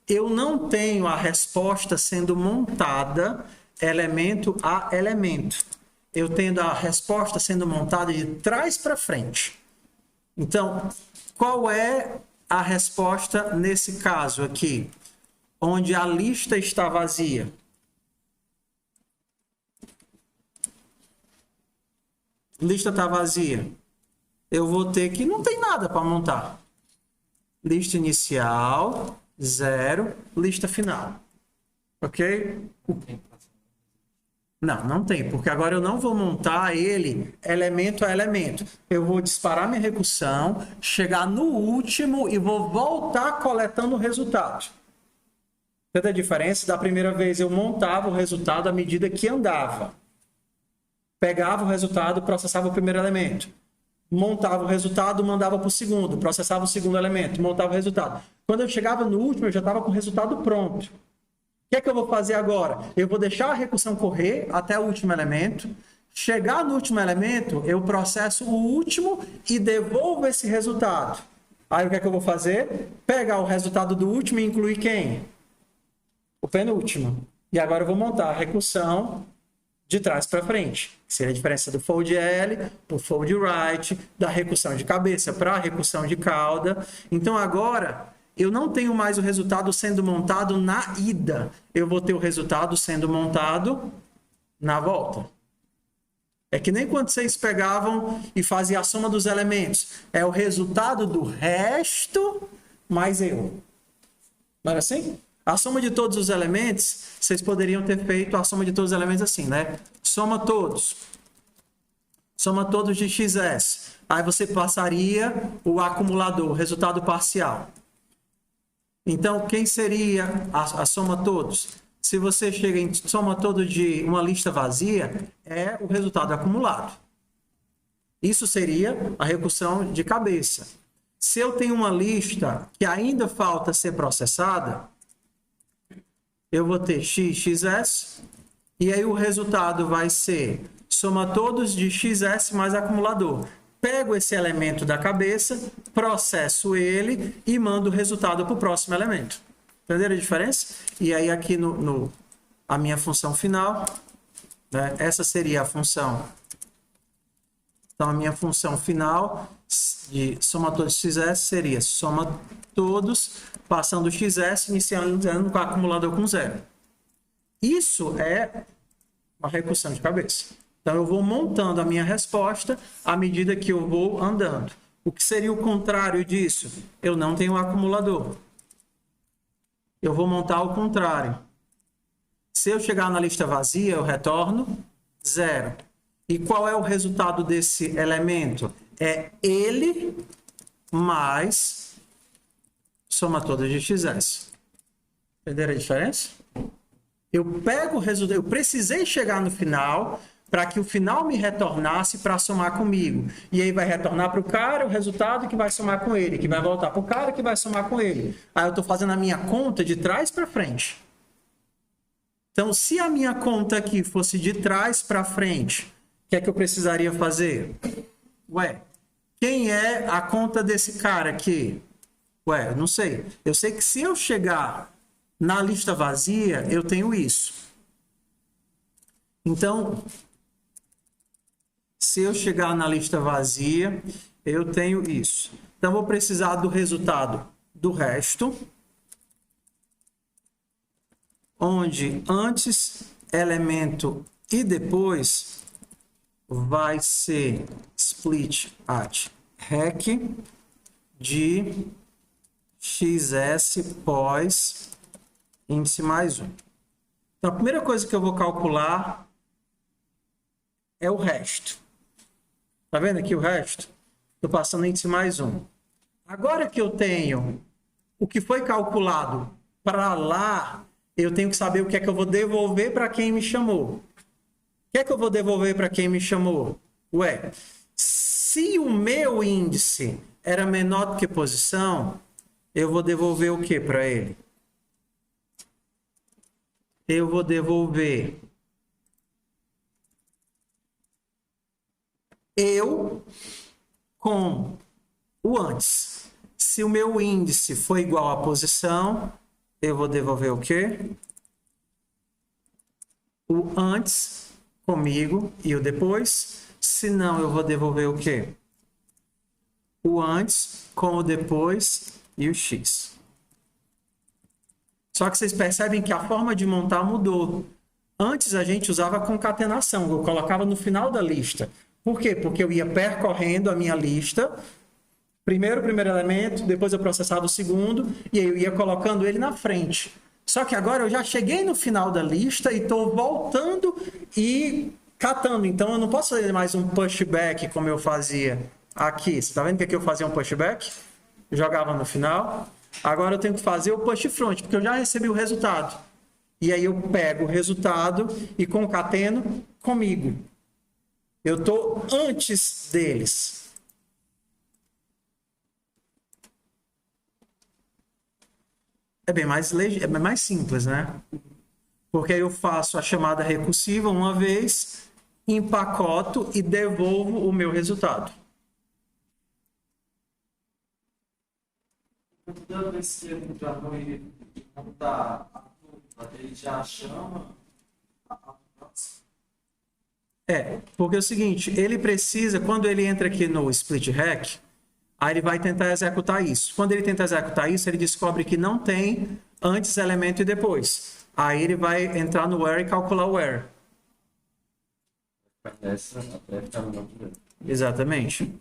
Eu não tenho a resposta sendo montada elemento a elemento. eu tendo a resposta sendo montada de trás para frente. Então, qual é a resposta nesse caso aqui, onde a lista está vazia? Lista está vazia. Eu vou ter que... Não tem nada para montar. Lista inicial, 0. Lista final. Ok? Não tem, porque agora eu não vou montar ele elemento a elemento. Eu vou disparar minha recursão, chegar no último e vou voltar coletando o resultado. Entende a diferença? Da primeira vez eu montava o resultado à medida que andava. Pegava o resultado, processava o primeiro elemento. Montava o resultado, mandava para o segundo. Processava o segundo elemento, montava o resultado. Quando eu chegava no último, eu já estava com o resultado pronto. O que é que eu vou fazer agora? Eu vou deixar a recursão correr até o último elemento. Chegar no último elemento, eu processo o último e devolvo esse resultado. Aí o que é que eu vou fazer? Pegar o resultado do último e incluir quem? O penúltimo. E agora eu vou montar a recursão de trás para frente. Seria a diferença do fold L para o fold right, da recursão de cabeça para a recursão de cauda. Então agora... eu não tenho mais o resultado sendo montado na ida. Eu vou ter o resultado sendo montado na volta. É que nem quando vocês pegavam e faziam a soma dos elementos. É o resultado do resto mais eu. Não era assim? A soma de todos os elementos, vocês poderiam ter feito a soma de todos os elementos assim, né? Soma todos. Soma todos de XS. Aí você passaria o acumulador, o resultado parcial. Então, quem seria a soma todos? Se você chega em soma todo de uma lista vazia, é o resultado acumulado. Isso seria a recursão de cabeça. Se eu tenho uma lista que ainda falta ser processada, eu vou ter x, xs, e aí o resultado vai ser soma todos de xs mais acumulador. Pego esse elemento da cabeça, processo ele e mando o resultado para o próximo elemento. Entenderam a diferença? E aí aqui a minha função final, né? Essa seria a função. Então a minha função final de soma todos de xs seria soma todos, passando o xs, iniciando com o acumulador com 0. Isso é uma recursão de cabeça. Então, eu vou montando a minha resposta à medida que eu vou andando. O que seria o contrário disso? Eu não tenho acumulador. Eu vou montar ao contrário. Se eu chegar na lista vazia, eu retorno 0. E qual é o resultado desse elemento? É ele mais soma toda de xs. Entenderam a diferença? Eu pego o resultado, eu precisei chegar no final... para que o final me retornasse para somar comigo. E aí vai retornar para o cara o resultado que vai somar com ele, que vai voltar para o cara que vai somar com ele. Aí eu estou fazendo a minha conta de trás para frente. Então, se a minha conta aqui fosse de trás para frente, o que é que eu precisaria fazer? Ué, quem é a conta desse cara aqui? Ué, eu não sei. Eu sei que se eu chegar na lista vazia, eu tenho isso. Então... se eu chegar na lista vazia, eu tenho isso. Então, vou precisar do resultado do resto, onde antes elemento e depois vai ser split at rec de xs pós índice mais 1. Então, a primeira coisa que eu vou calcular é o resto. Tá vendo aqui o resto? Estou passando índice mais 1. Agora que eu tenho o que foi calculado para lá, eu tenho que saber o que é que eu vou devolver para quem me chamou. O que é que eu vou devolver para quem me chamou? Ué, se o meu índice era menor do que posição, eu vou devolver o que para ele? Eu vou devolver eu com o antes. Se o meu índice for igual à posição, eu vou devolver o quê? O antes comigo e o depois. Se não, eu vou devolver o quê? O antes com o depois e o x. Só que vocês percebem que a forma de montar mudou. Antes a gente usava concatenação, eu colocava no final da lista. Por quê? Porque eu ia percorrendo a minha lista, primeiro o primeiro elemento, depois eu processava o segundo, e aí eu ia colocando ele na frente. Só que agora eu já cheguei no final da lista e estou voltando e catando. Então eu não posso fazer mais um pushback como eu fazia aqui. Você está vendo que aqui eu fazia um pushback? Jogava no final. Agora eu tenho que fazer o push front, porque eu já recebi o resultado. E aí eu pego o resultado e concateno comigo. Eu estou antes deles. É bem mais simples, né? Porque aí eu faço a chamada recursiva uma vez, empacoto e devolvo o meu resultado. Toda vez que ele já vai montar a turma, ele já chama a próxima. Porque é o seguinte, ele precisa, quando ele entra aqui no split hack, aí ele vai tentar executar isso. Quando ele tenta executar isso, ele descobre que não tem antes elemento e depois. Aí ele vai entrar no where e calcular o where. Essa até ficar no nome dele. Exatamente.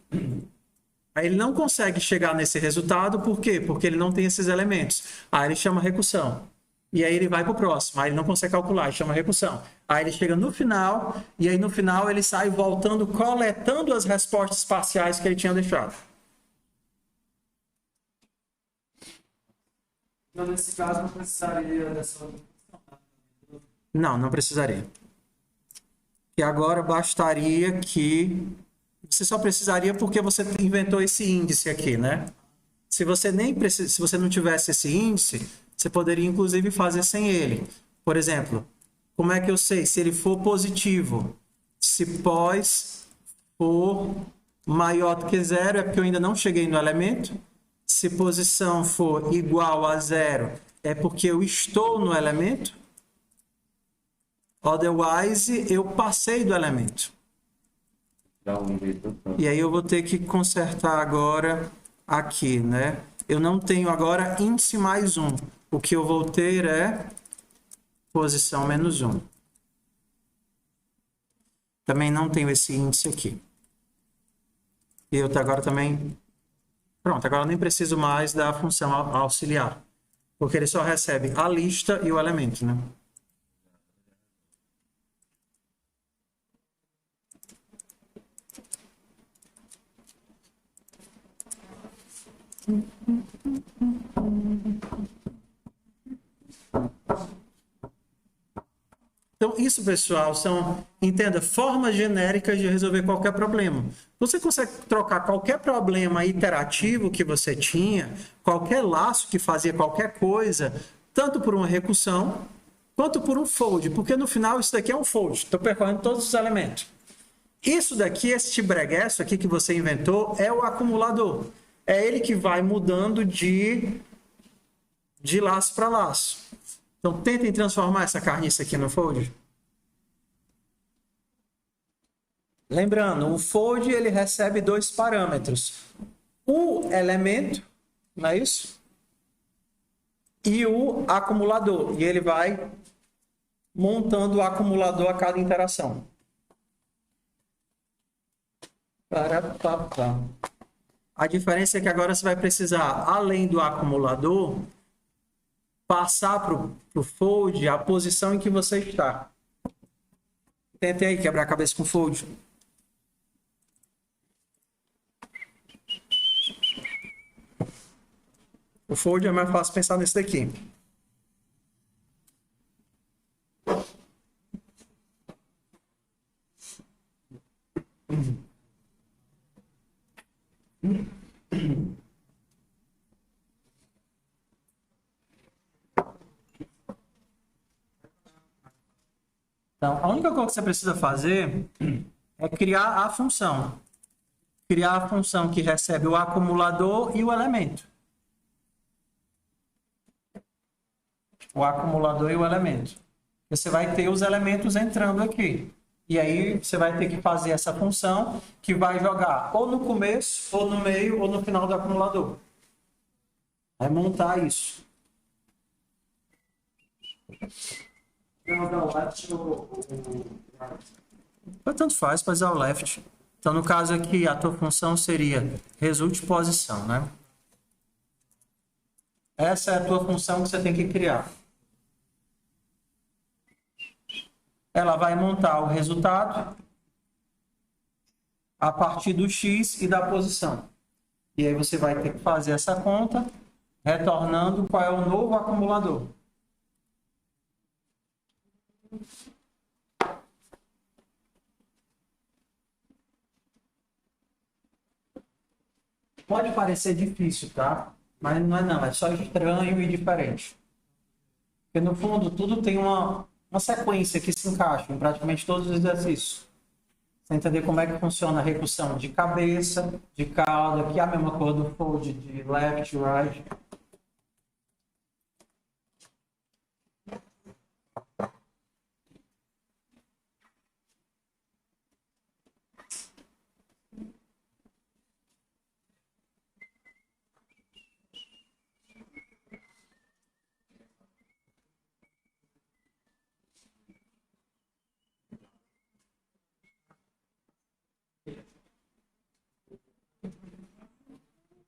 Aí ele não consegue chegar nesse resultado, por quê? Porque ele não tem esses elementos. Aí ele chama recursão. E aí ele vai para o próximo. Aí ele não consegue calcular, ele chama recursão. Aí ele chega no final, e aí no final ele sai voltando, coletando as respostas parciais que ele tinha deixado. Então, nesse caso, não precisaria dessa... Não precisaria. E agora bastaria que... Você só precisaria porque você inventou esse índice aqui, né? Se você não tivesse esse índice, você poderia inclusive fazer sem ele. Por exemplo, como é que eu sei se ele for positivo? Se pós for maior do que zero, é porque eu ainda não cheguei no elemento. Se posição for igual a zero, é porque eu estou no elemento. Otherwise, eu passei do elemento. E aí eu vou ter que consertar agora aqui, né? Eu não tenho agora índice mais 1. O que eu vou ter é posição menos 1. Também não tenho esse índice aqui. E eu agora também... Pronto, agora eu nem preciso mais da função auxiliar. Porque ele só recebe a lista e o elemento, né? Então, isso, pessoal, entenda, formas genéricas de resolver qualquer problema. Você consegue trocar qualquer problema iterativo que você tinha, qualquer laço que fazia qualquer coisa, tanto por uma recursão, quanto por um fold, porque no final isso daqui é um fold, estou percorrendo todos os elementos. Isso daqui, esse breguesso aqui que você inventou, é o acumulador. É ele que vai mudando de laço para laço. Então, tentem transformar essa carniça aqui no fold. Lembrando, o fold ele recebe dois parâmetros. O elemento, não é isso? E o acumulador. E ele vai montando o acumulador a cada interação. A diferença é que agora você vai precisar, além do acumulador, passar para o fold a posição em que você está. Tente aí quebrar a cabeça com o fold. O fold é mais fácil pensar nesse daqui. Então, a única coisa que você precisa fazer é criar a função. Criar a função que recebe o acumulador e o elemento. O acumulador e o elemento. Você vai ter os elementos entrando aqui. E aí você vai ter que fazer essa função que vai jogar ou no começo, ou no meio, ou no final do acumulador. Vai montar isso. Tanto faz, fazer o left. Então, no caso aqui, a tua função seria result posição, né? Essa é a tua função que você tem que criar. Ela vai montar o resultado a partir do x e da posição. E aí você vai ter que fazer essa conta, retornando qual é o novo acumulador. Pode parecer difícil, tá? Mas não é não, é só estranho e diferente. Porque no fundo tudo tem uma sequência que se encaixa em praticamente todos os exercícios. Você entender como é que funciona a recursão de cabeça, de cauda, que é a mesma coisa do fold de left, right.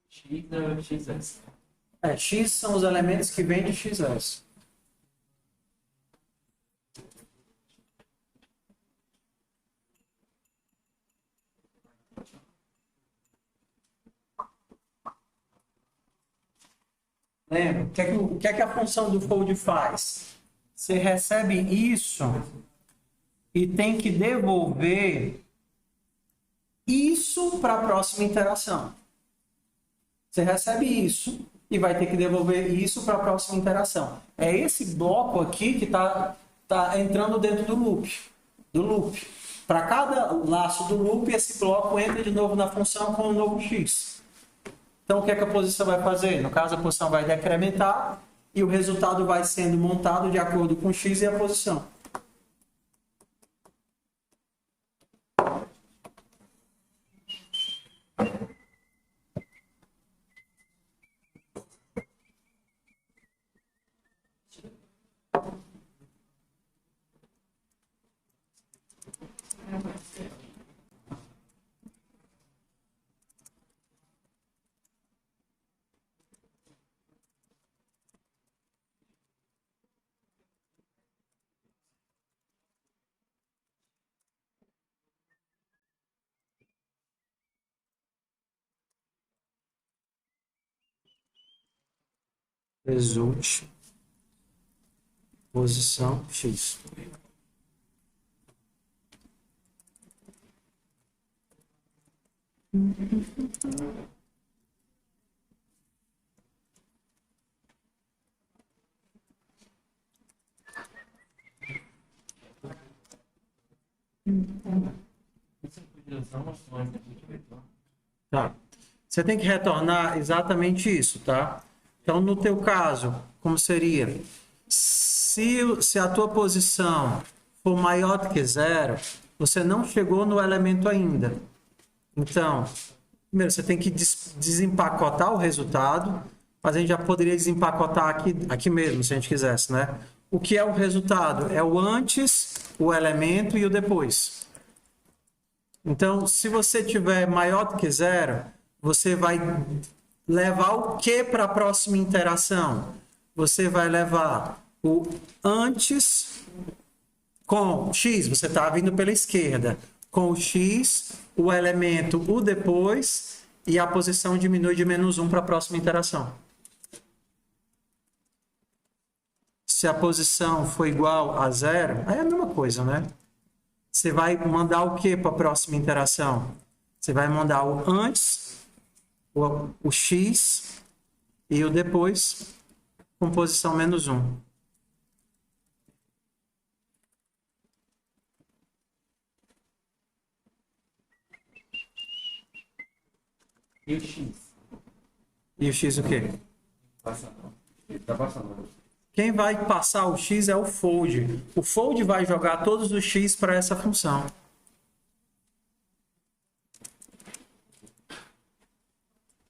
X é o XS. X são os elementos que vêm de XS. Lembra? O que é que a função do fold faz? Você recebe isso e tem que devolver isso para a próxima interação. Você recebe isso e vai ter que devolver isso para a próxima interação. É esse bloco aqui que está entrando dentro do loop. Para cada laço do loop, esse bloco entra de novo na função com o novo x. Então, o que é que a posição vai fazer? No caso, a posição vai decrementar e o resultado vai sendo montado de acordo com o x e a posição. Result posição x. Tá. Você tem que retornar exatamente isso, tá? Então, no teu caso, como seria? Se a tua posição for maior do que 0, você não chegou no elemento ainda. Então, primeiro você tem que desempacotar o resultado, mas a gente já poderia desempacotar aqui mesmo, se a gente quisesse, né? O que é o resultado? É o antes, o elemento e o depois. Então, se você tiver maior do que 0, você vai levar o que para a próxima interação? Você vai levar o antes com x, você está vindo pela esquerda, com o x, o elemento, o depois, e a posição diminui de -1 para a próxima interação. Se a posição for igual a 0, aí é a mesma coisa, né? Você vai mandar o que para a próxima interação? Você vai mandar o antes, o x e o depois com posição -1. E o X? E o x o quê? Passando. Ele tá passando. Quem vai passar o x é o fold. O fold vai jogar todos os x para essa função.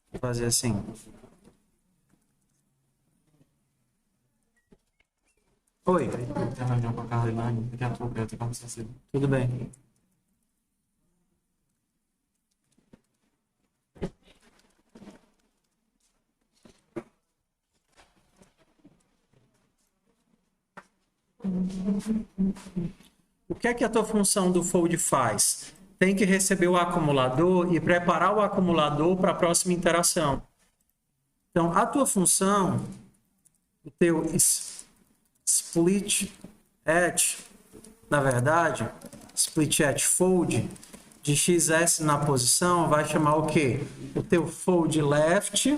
Vou fazer assim. Oi. Tem reunião com a Carolina, daqui a pouco eu tenho como você. Tudo bem. O que é que a tua função do fold faz? Tem que receber o acumulador e preparar o acumulador para a próxima interação. Então, a tua função, o teu split at, na verdade, split at fold, de xs na posição, vai chamar o quê? O teu fold left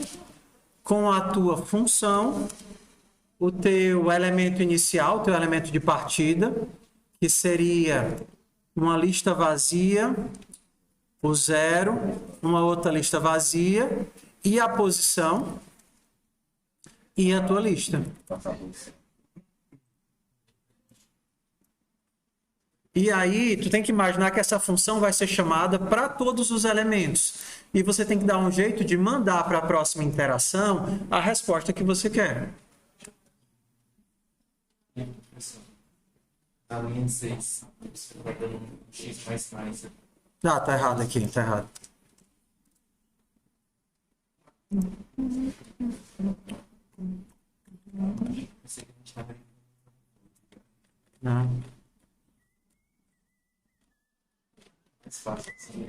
com a tua função, o teu elemento inicial, o teu elemento de partida, que seria uma lista vazia, o 0, uma outra lista vazia, e a posição, e a tua lista. E aí, tu tem que imaginar que essa função vai ser chamada para todos os elementos. E você tem que dar um jeito de mandar para a próxima interação a resposta que você quer. A linha 6, você vai dando um x mais. Ah, tá errado aqui, tá errado. Não. Mais fácil assim.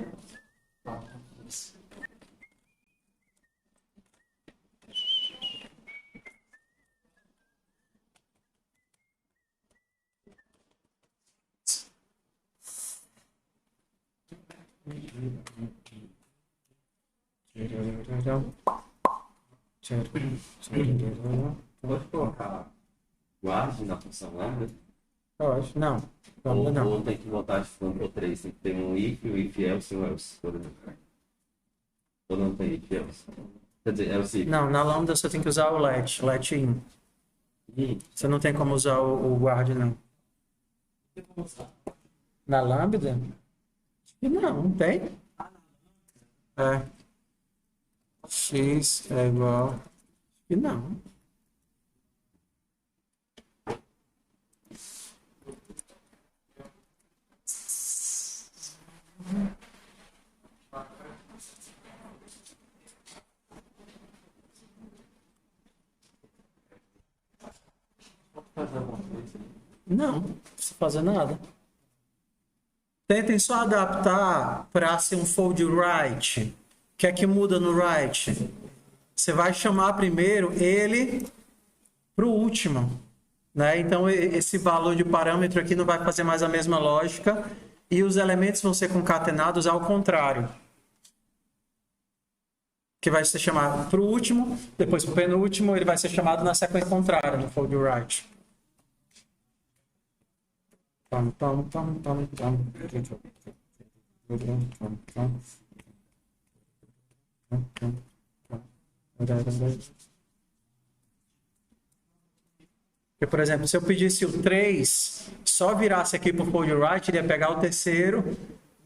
Pode colocar guard na função lambda? Pode, não. Ou Lambda não. ou tem que botar de fundo 3, tem que ter um if, o if else e o else, por exemplo. Ou não tem if else? Quer dizer, else if. Não, na lambda você tem que usar o let in. Você não tem como usar o guard, não. Na lambda? Não tem. É. X é igual. E não. Não, não precisa fazer nada. Tentem só adaptar para ser um fold right. O que é que muda no right? Você vai chamar primeiro ele para o último, né? Então esse valor de parâmetro aqui não vai fazer mais a mesma lógica e os elementos vão ser concatenados ao contrário. Que vai ser chamado para o último, depois para o penúltimo, ele vai ser chamado na sequência contrária, no fold right. Porque, por exemplo, se eu pedisse o 3, só virasse aqui para o fold right, ele ia pegar o terceiro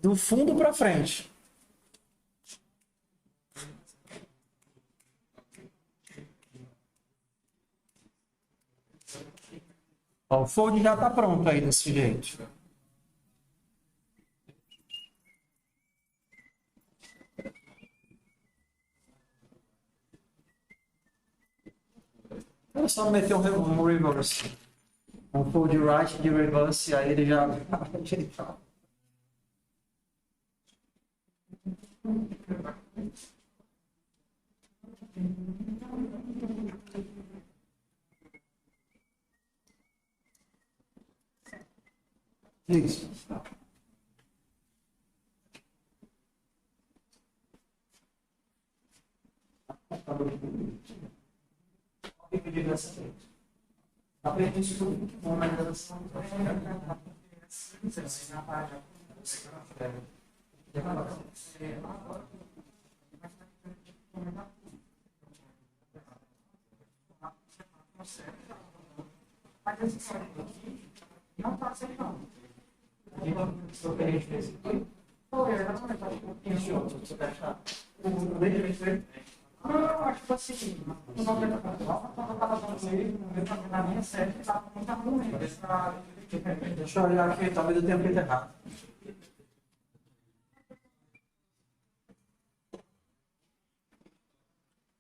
do fundo para frente. Ó, o fold já está pronto aí desse jeito. É só meter um reverse. Um fold right de reverse, aí ele já vai ajeitar. Isso. Aprendi isso tudo com a graduação. Mas esse código aqui não está aceitando. O que a gente fez aqui foi exatamente eu acho que assim, o 90.9, quando eu estava dando ele, na minha série, estava muito ruim. Deixa eu olhar aqui, talvez eu tenha feito errado.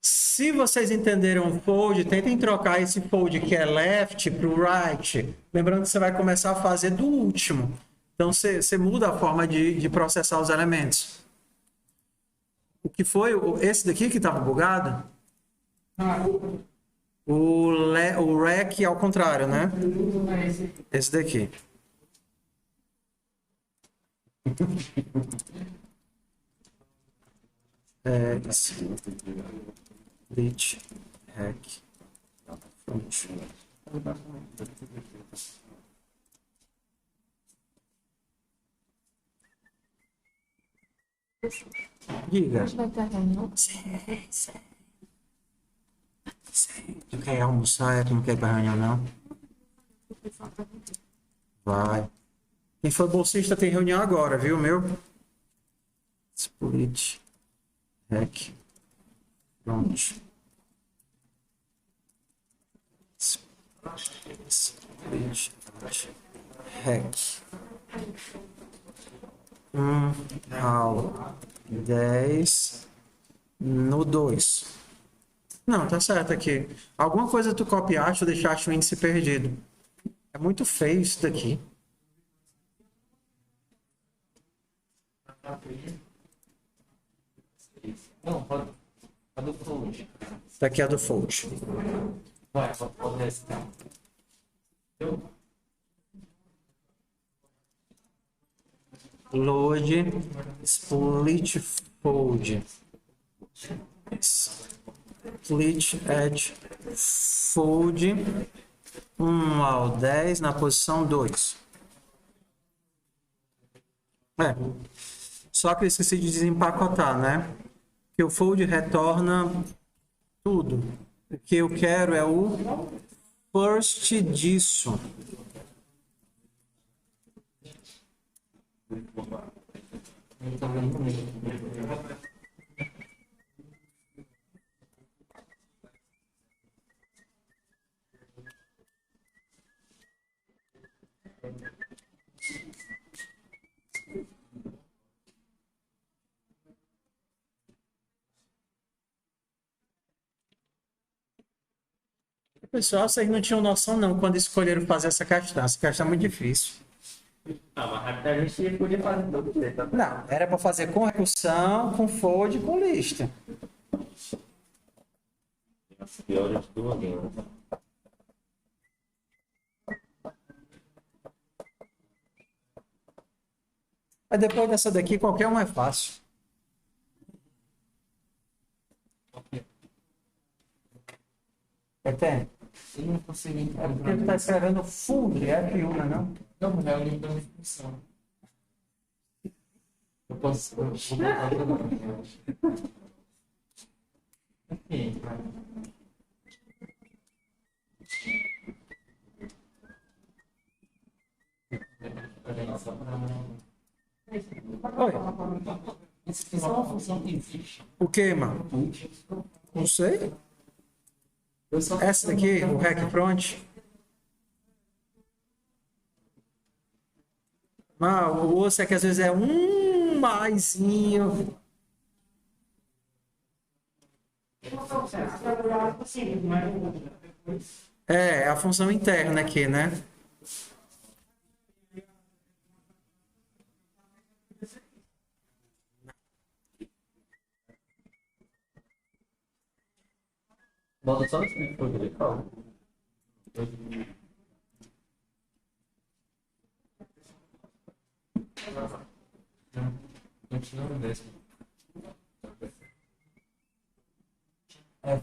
Se vocês entenderam o fold, tentem trocar esse fold que é left para o right. Lembrando que você vai começar a fazer do último. Então você muda a forma de processar os elementos. O que foi? Esse daqui que estava bugado? O rec ao contrário, né? Esse daqui. Esse. Lit, rec, front. Diga. Sim. Tu quer almoçar? Tu não quer ir pra reunião, não? Vai. Quem for bolsista tem reunião agora, viu, meu? Split. Rec. Front. Split. Rec. Ao 10 no 2. Não, tá certo aqui. Alguma coisa tu copiaste ou deixaste o índice perdido. É muito feio isso daqui. Não, pode. A do fold. Daqui é a do fold. Vai, pode recitar. Load split fold. Split edge fold 1 ao 10 na posição 2. Só que eu esqueci de desempacotar, né? Que o fold retorna tudo. O que eu quero é o first disso. Pessoal, vocês não tinham noção não quando escolheram fazer essa questão. Essa questão é muito difícil. Mas a gente podia fazer todo jeito. Não, era para fazer com recursão, com fold e com lista. As piores de duas línguas. Mas depois dessa daqui, qualquer um é fácil. Entende? Eu não consegui. É porque ele está escrevendo full, é F1, não é não? Não, mas é o livro da definição. Eu posso. Eu vou botar tudo. Aqui. Oi. Isso é uma função que existe. O que, mano? Não sei. Essa daqui, o rec front. Ah, o osso é que às vezes é um maisinho. É a função interna aqui, né? Bota só nesse livro dele, calma. Continua no mesmo.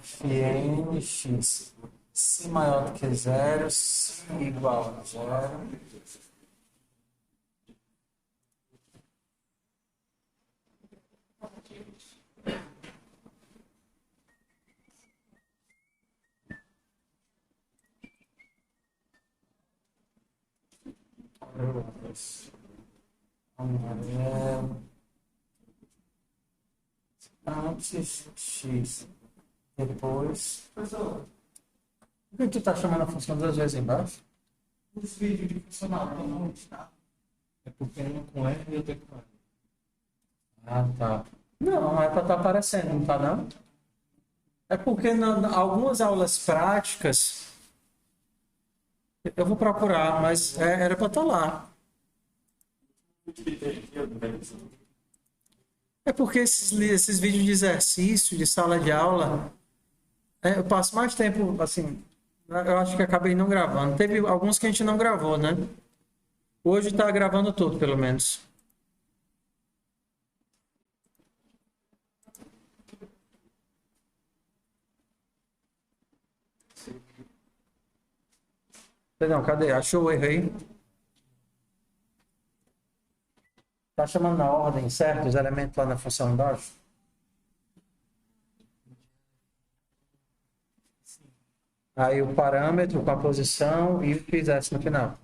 Fnx se maior do que 0, se igual a 0. Amarelo. Antes X. Depois. Professor, Por que tu tá chamando a função duas vezes embaixo? os vídeos de funcional não está. É porque um com R e outro com R. Ah, tá. Não, é para estar aparecendo, não tá não? É porque algumas aulas práticas eu vou procurar, mas era para estar lá. É porque esses vídeos de exercício, de sala de aula, eu passo mais tempo, assim, eu acho que acabei não gravando. Teve alguns que a gente não gravou, né? Hoje está gravando tudo, pelo menos. Perdão, cadê? Achou o erro aí? Tá chamando na ordem, certo? Os elementos lá na função embaixo? Aí o parâmetro com a posição e o que fizesse no final.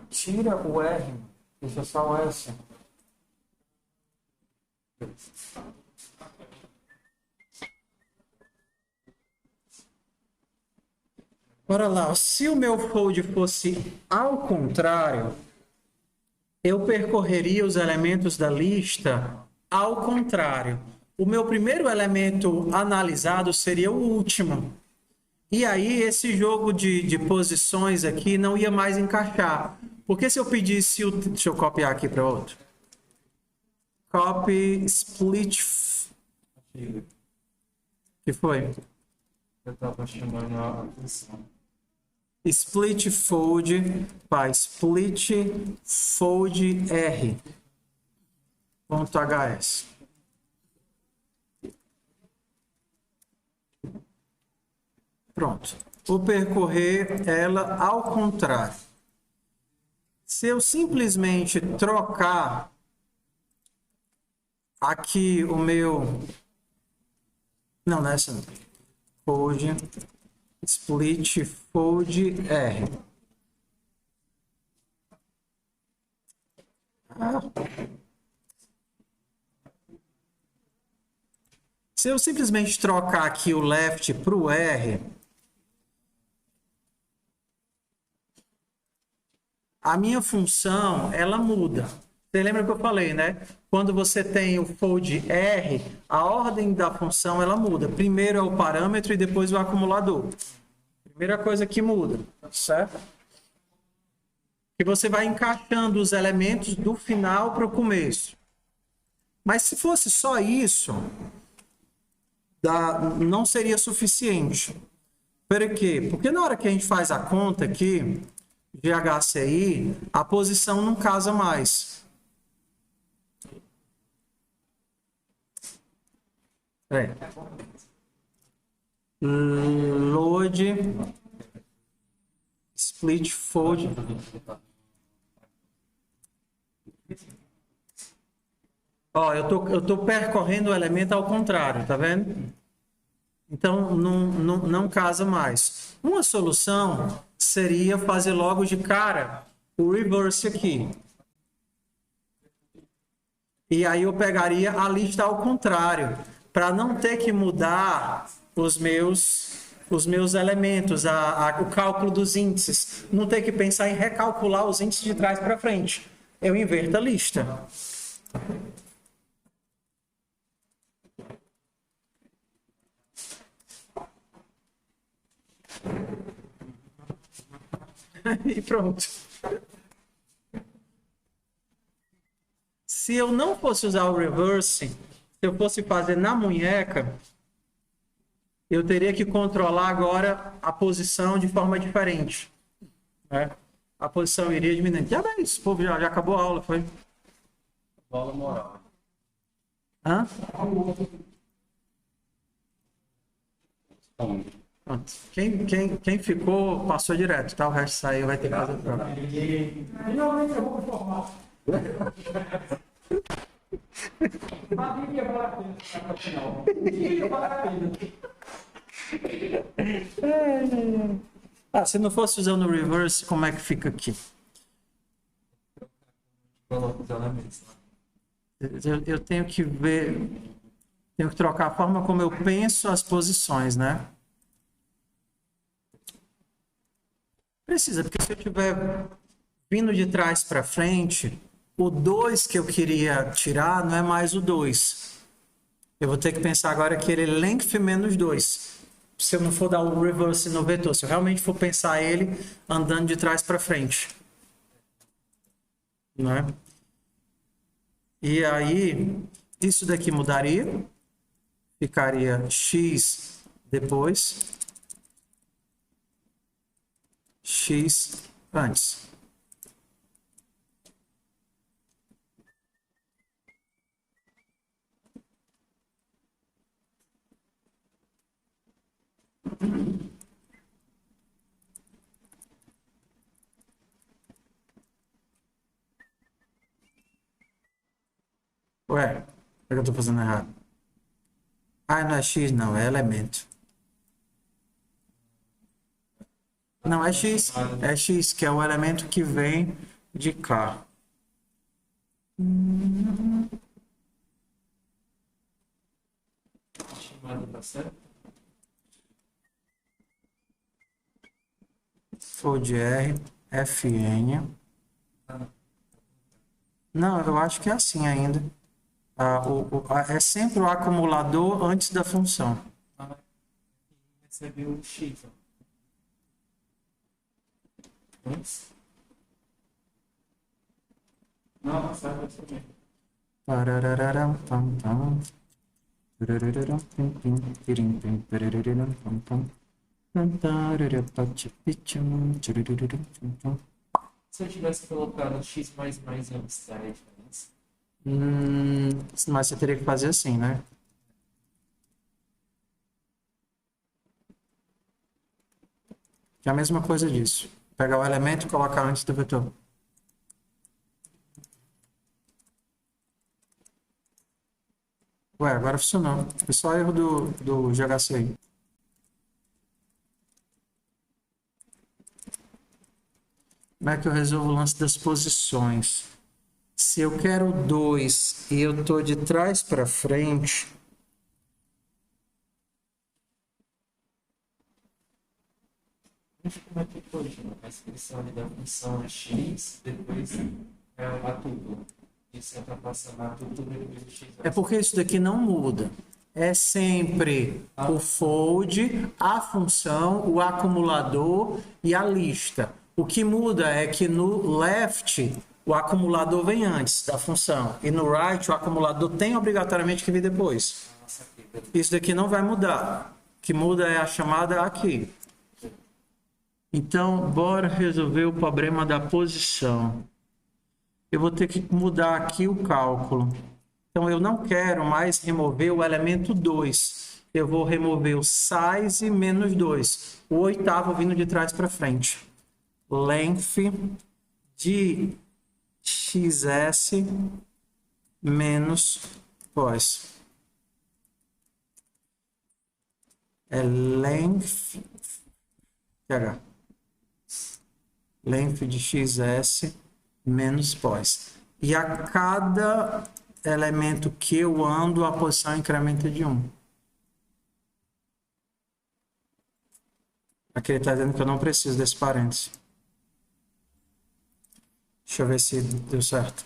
Tira o R, deixa só o S. Bora lá, se o meu fold fosse ao contrário, eu percorreria os elementos da lista ao contrário. O meu primeiro elemento analisado seria o último. E aí esse jogo de posições aqui não ia mais encaixar. Porque se eu pedisse o... Deixa eu copiar aqui para outro. Copy, split... que foi? Eu estava chamando a função. Split fold, para split fold R. .hs. Pronto. Vou percorrer ela ao contrário. Se eu simplesmente trocar aqui o meu... Não, não é essa não. Fold, split fold R. Se eu simplesmente trocar aqui o left para o R, a minha função, ela muda. Você lembra que eu falei, né? Quando você tem o fold R, a ordem da função, ela muda. Primeiro é o parâmetro e depois o acumulador. Primeira coisa que muda, certo? Que você vai encaixando os elementos do final para o começo. Mas se fosse só isso, não seria suficiente. Por quê? Porque na hora que a gente faz a conta aqui, de HCI, a posição não casa mais. Load split fold. Ó, eu tô percorrendo o elemento ao contrário, tá vendo? Então não casa mais. Uma solução seria fazer logo de cara o reverse aqui. E aí eu pegaria a lista ao contrário, para não ter que mudar os meus elementos, o cálculo dos índices. Não ter que pensar em recalcular os índices de trás para frente. Eu inverto a lista. E pronto. Se eu não fosse usar o reverse, se eu fosse fazer na munheca, eu teria que controlar agora a posição de forma diferente, né? A posição iria diminuindo. Já bem, esse povo já acabou a aula, foi? Bola moral. Hã? Bom, Pronto. Quem ficou, passou direto, tá? O resto saiu, vai ter que fazer prova. Finalmente eu vou me formar. Sabia que ia valer a pena ficar até o final. Ia valer a pena. Ah, se não fosse usando o reverse, como é que fica aqui? coloca os elementos lá. Eu tenho que ver, tenho que trocar a forma como eu penso as posições, né? Precisa, porque se eu estiver vindo de trás para frente, o 2 que eu queria tirar não é mais o 2. Eu vou ter que pensar agora que ele é length menos 2. Se eu não for dar o reverse no vetor, se eu realmente for pensar ele andando de trás para frente. Não é? E aí, isso daqui mudaria. Ficaria x depois, x antes. Ué, o que eu estou fazendo errado? Ah, não é x, não, é elemento. Não, é x, que é o elemento que vem de cá. Chamada tá certo? For de R, Fn. Não, eu acho que é assim ainda. É sempre o acumulador antes da função. Recebeu o X. Antes? Não, sabe também. Pararararam, pam, pam. Turururaram, pim, pim, tirim, pim, pararararam, pam, pam. Tantarara, patipichum, turururaram, pam, pam. Se eu tivesse colocado X mais antes, daria diferença? Mas você teria que fazer assim, né? Que é a mesma coisa disso. Pegar o elemento e colocar antes do vetor. Ué, agora funcionou. Foi só erro do GHCI. Como é que eu resolvo o lance das posições? Se eu quero 2 e eu estou de trás para frente, Como é que foi, a expressão ali da função é X, depois é a tudo. Isso é passando a tudo depois do X. é porque isso daqui não muda. É sempre o fold, a função, o acumulador e a lista. O que muda é que no left o acumulador vem antes da função e no right o acumulador tem obrigatoriamente que vir depois. Isso daqui não vai mudar. O que muda é a chamada aqui. Então, bora resolver o problema da posição. Eu vou ter que mudar aqui o cálculo. Então, eu não quero mais remover o elemento 2. Eu vou remover o size menos 2. O oitavo vindo de trás para frente. Length de xs menos pos. É length length de xs menos pos. E a cada elemento que eu ando, a posição incrementa de 1. Aqui ele está dizendo que eu não preciso desse parênteses. Deixa eu ver se deu certo.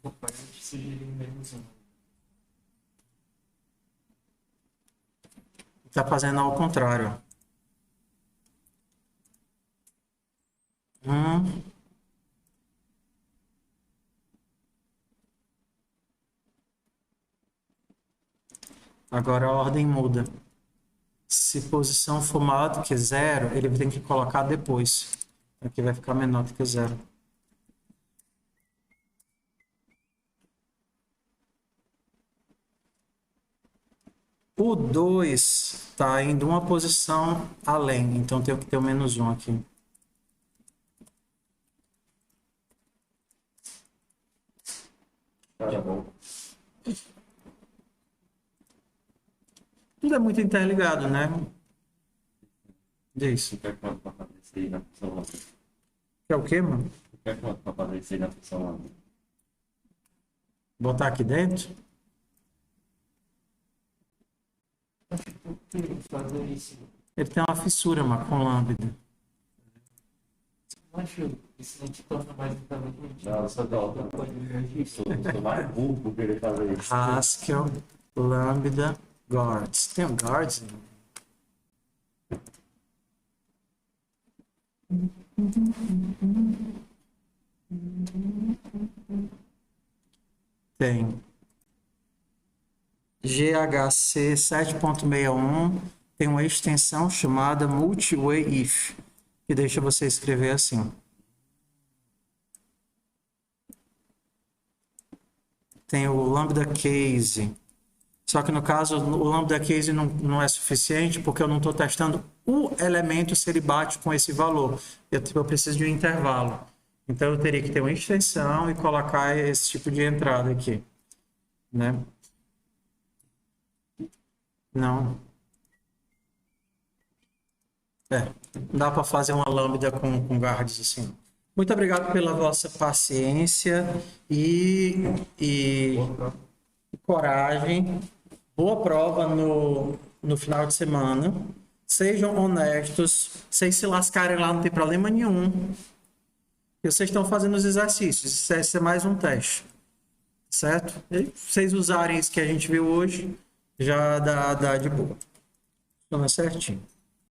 O parente sugeriu menos 1. Está fazendo ao contrário. Agora a ordem muda. Se posição for maior do que 0, ele tem que colocar depois. Aqui vai ficar menor do que 0. O 2 está indo uma posição além, então tenho que ter o menos 1 aqui. Tá bom. Tudo é muito interligado, né? Diz. Quer quanto para fazer isso aí na função lambda? É o quê, mano? Quer quanto para fazer isso aí na função lambda? Botar aqui dentro? Fazer isso. Ele tem uma fissura, mano, com lambda. Acho isso não te torna mais totalmente mentira. Não, só dá outra coisa. Eu sou mais burro por querer fazer isso. Haskell, lambda, guards. Tem um guards? Tem. GHC 7.61 tem uma extensão chamada Multi-Way If, que deixa você escrever assim. Tem o Lambda Case. Só que no caso, o Lambda Case não é suficiente porque eu não estou testando o elemento se ele bate com esse valor. Eu preciso de um intervalo. Então eu teria que ter uma extensão e colocar esse tipo de entrada aqui, né? Não. Dá para fazer uma lambda com guards assim. Muito obrigado pela vossa paciência e coragem. Boa prova no final de semana. Sejam honestos. Vocês se lascarem lá, não tem problema nenhum. E vocês estão fazendo os exercícios. Isso é mais um teste. Certo? E vocês usarem isso que a gente viu hoje, já dá de boa. Funciona certinho.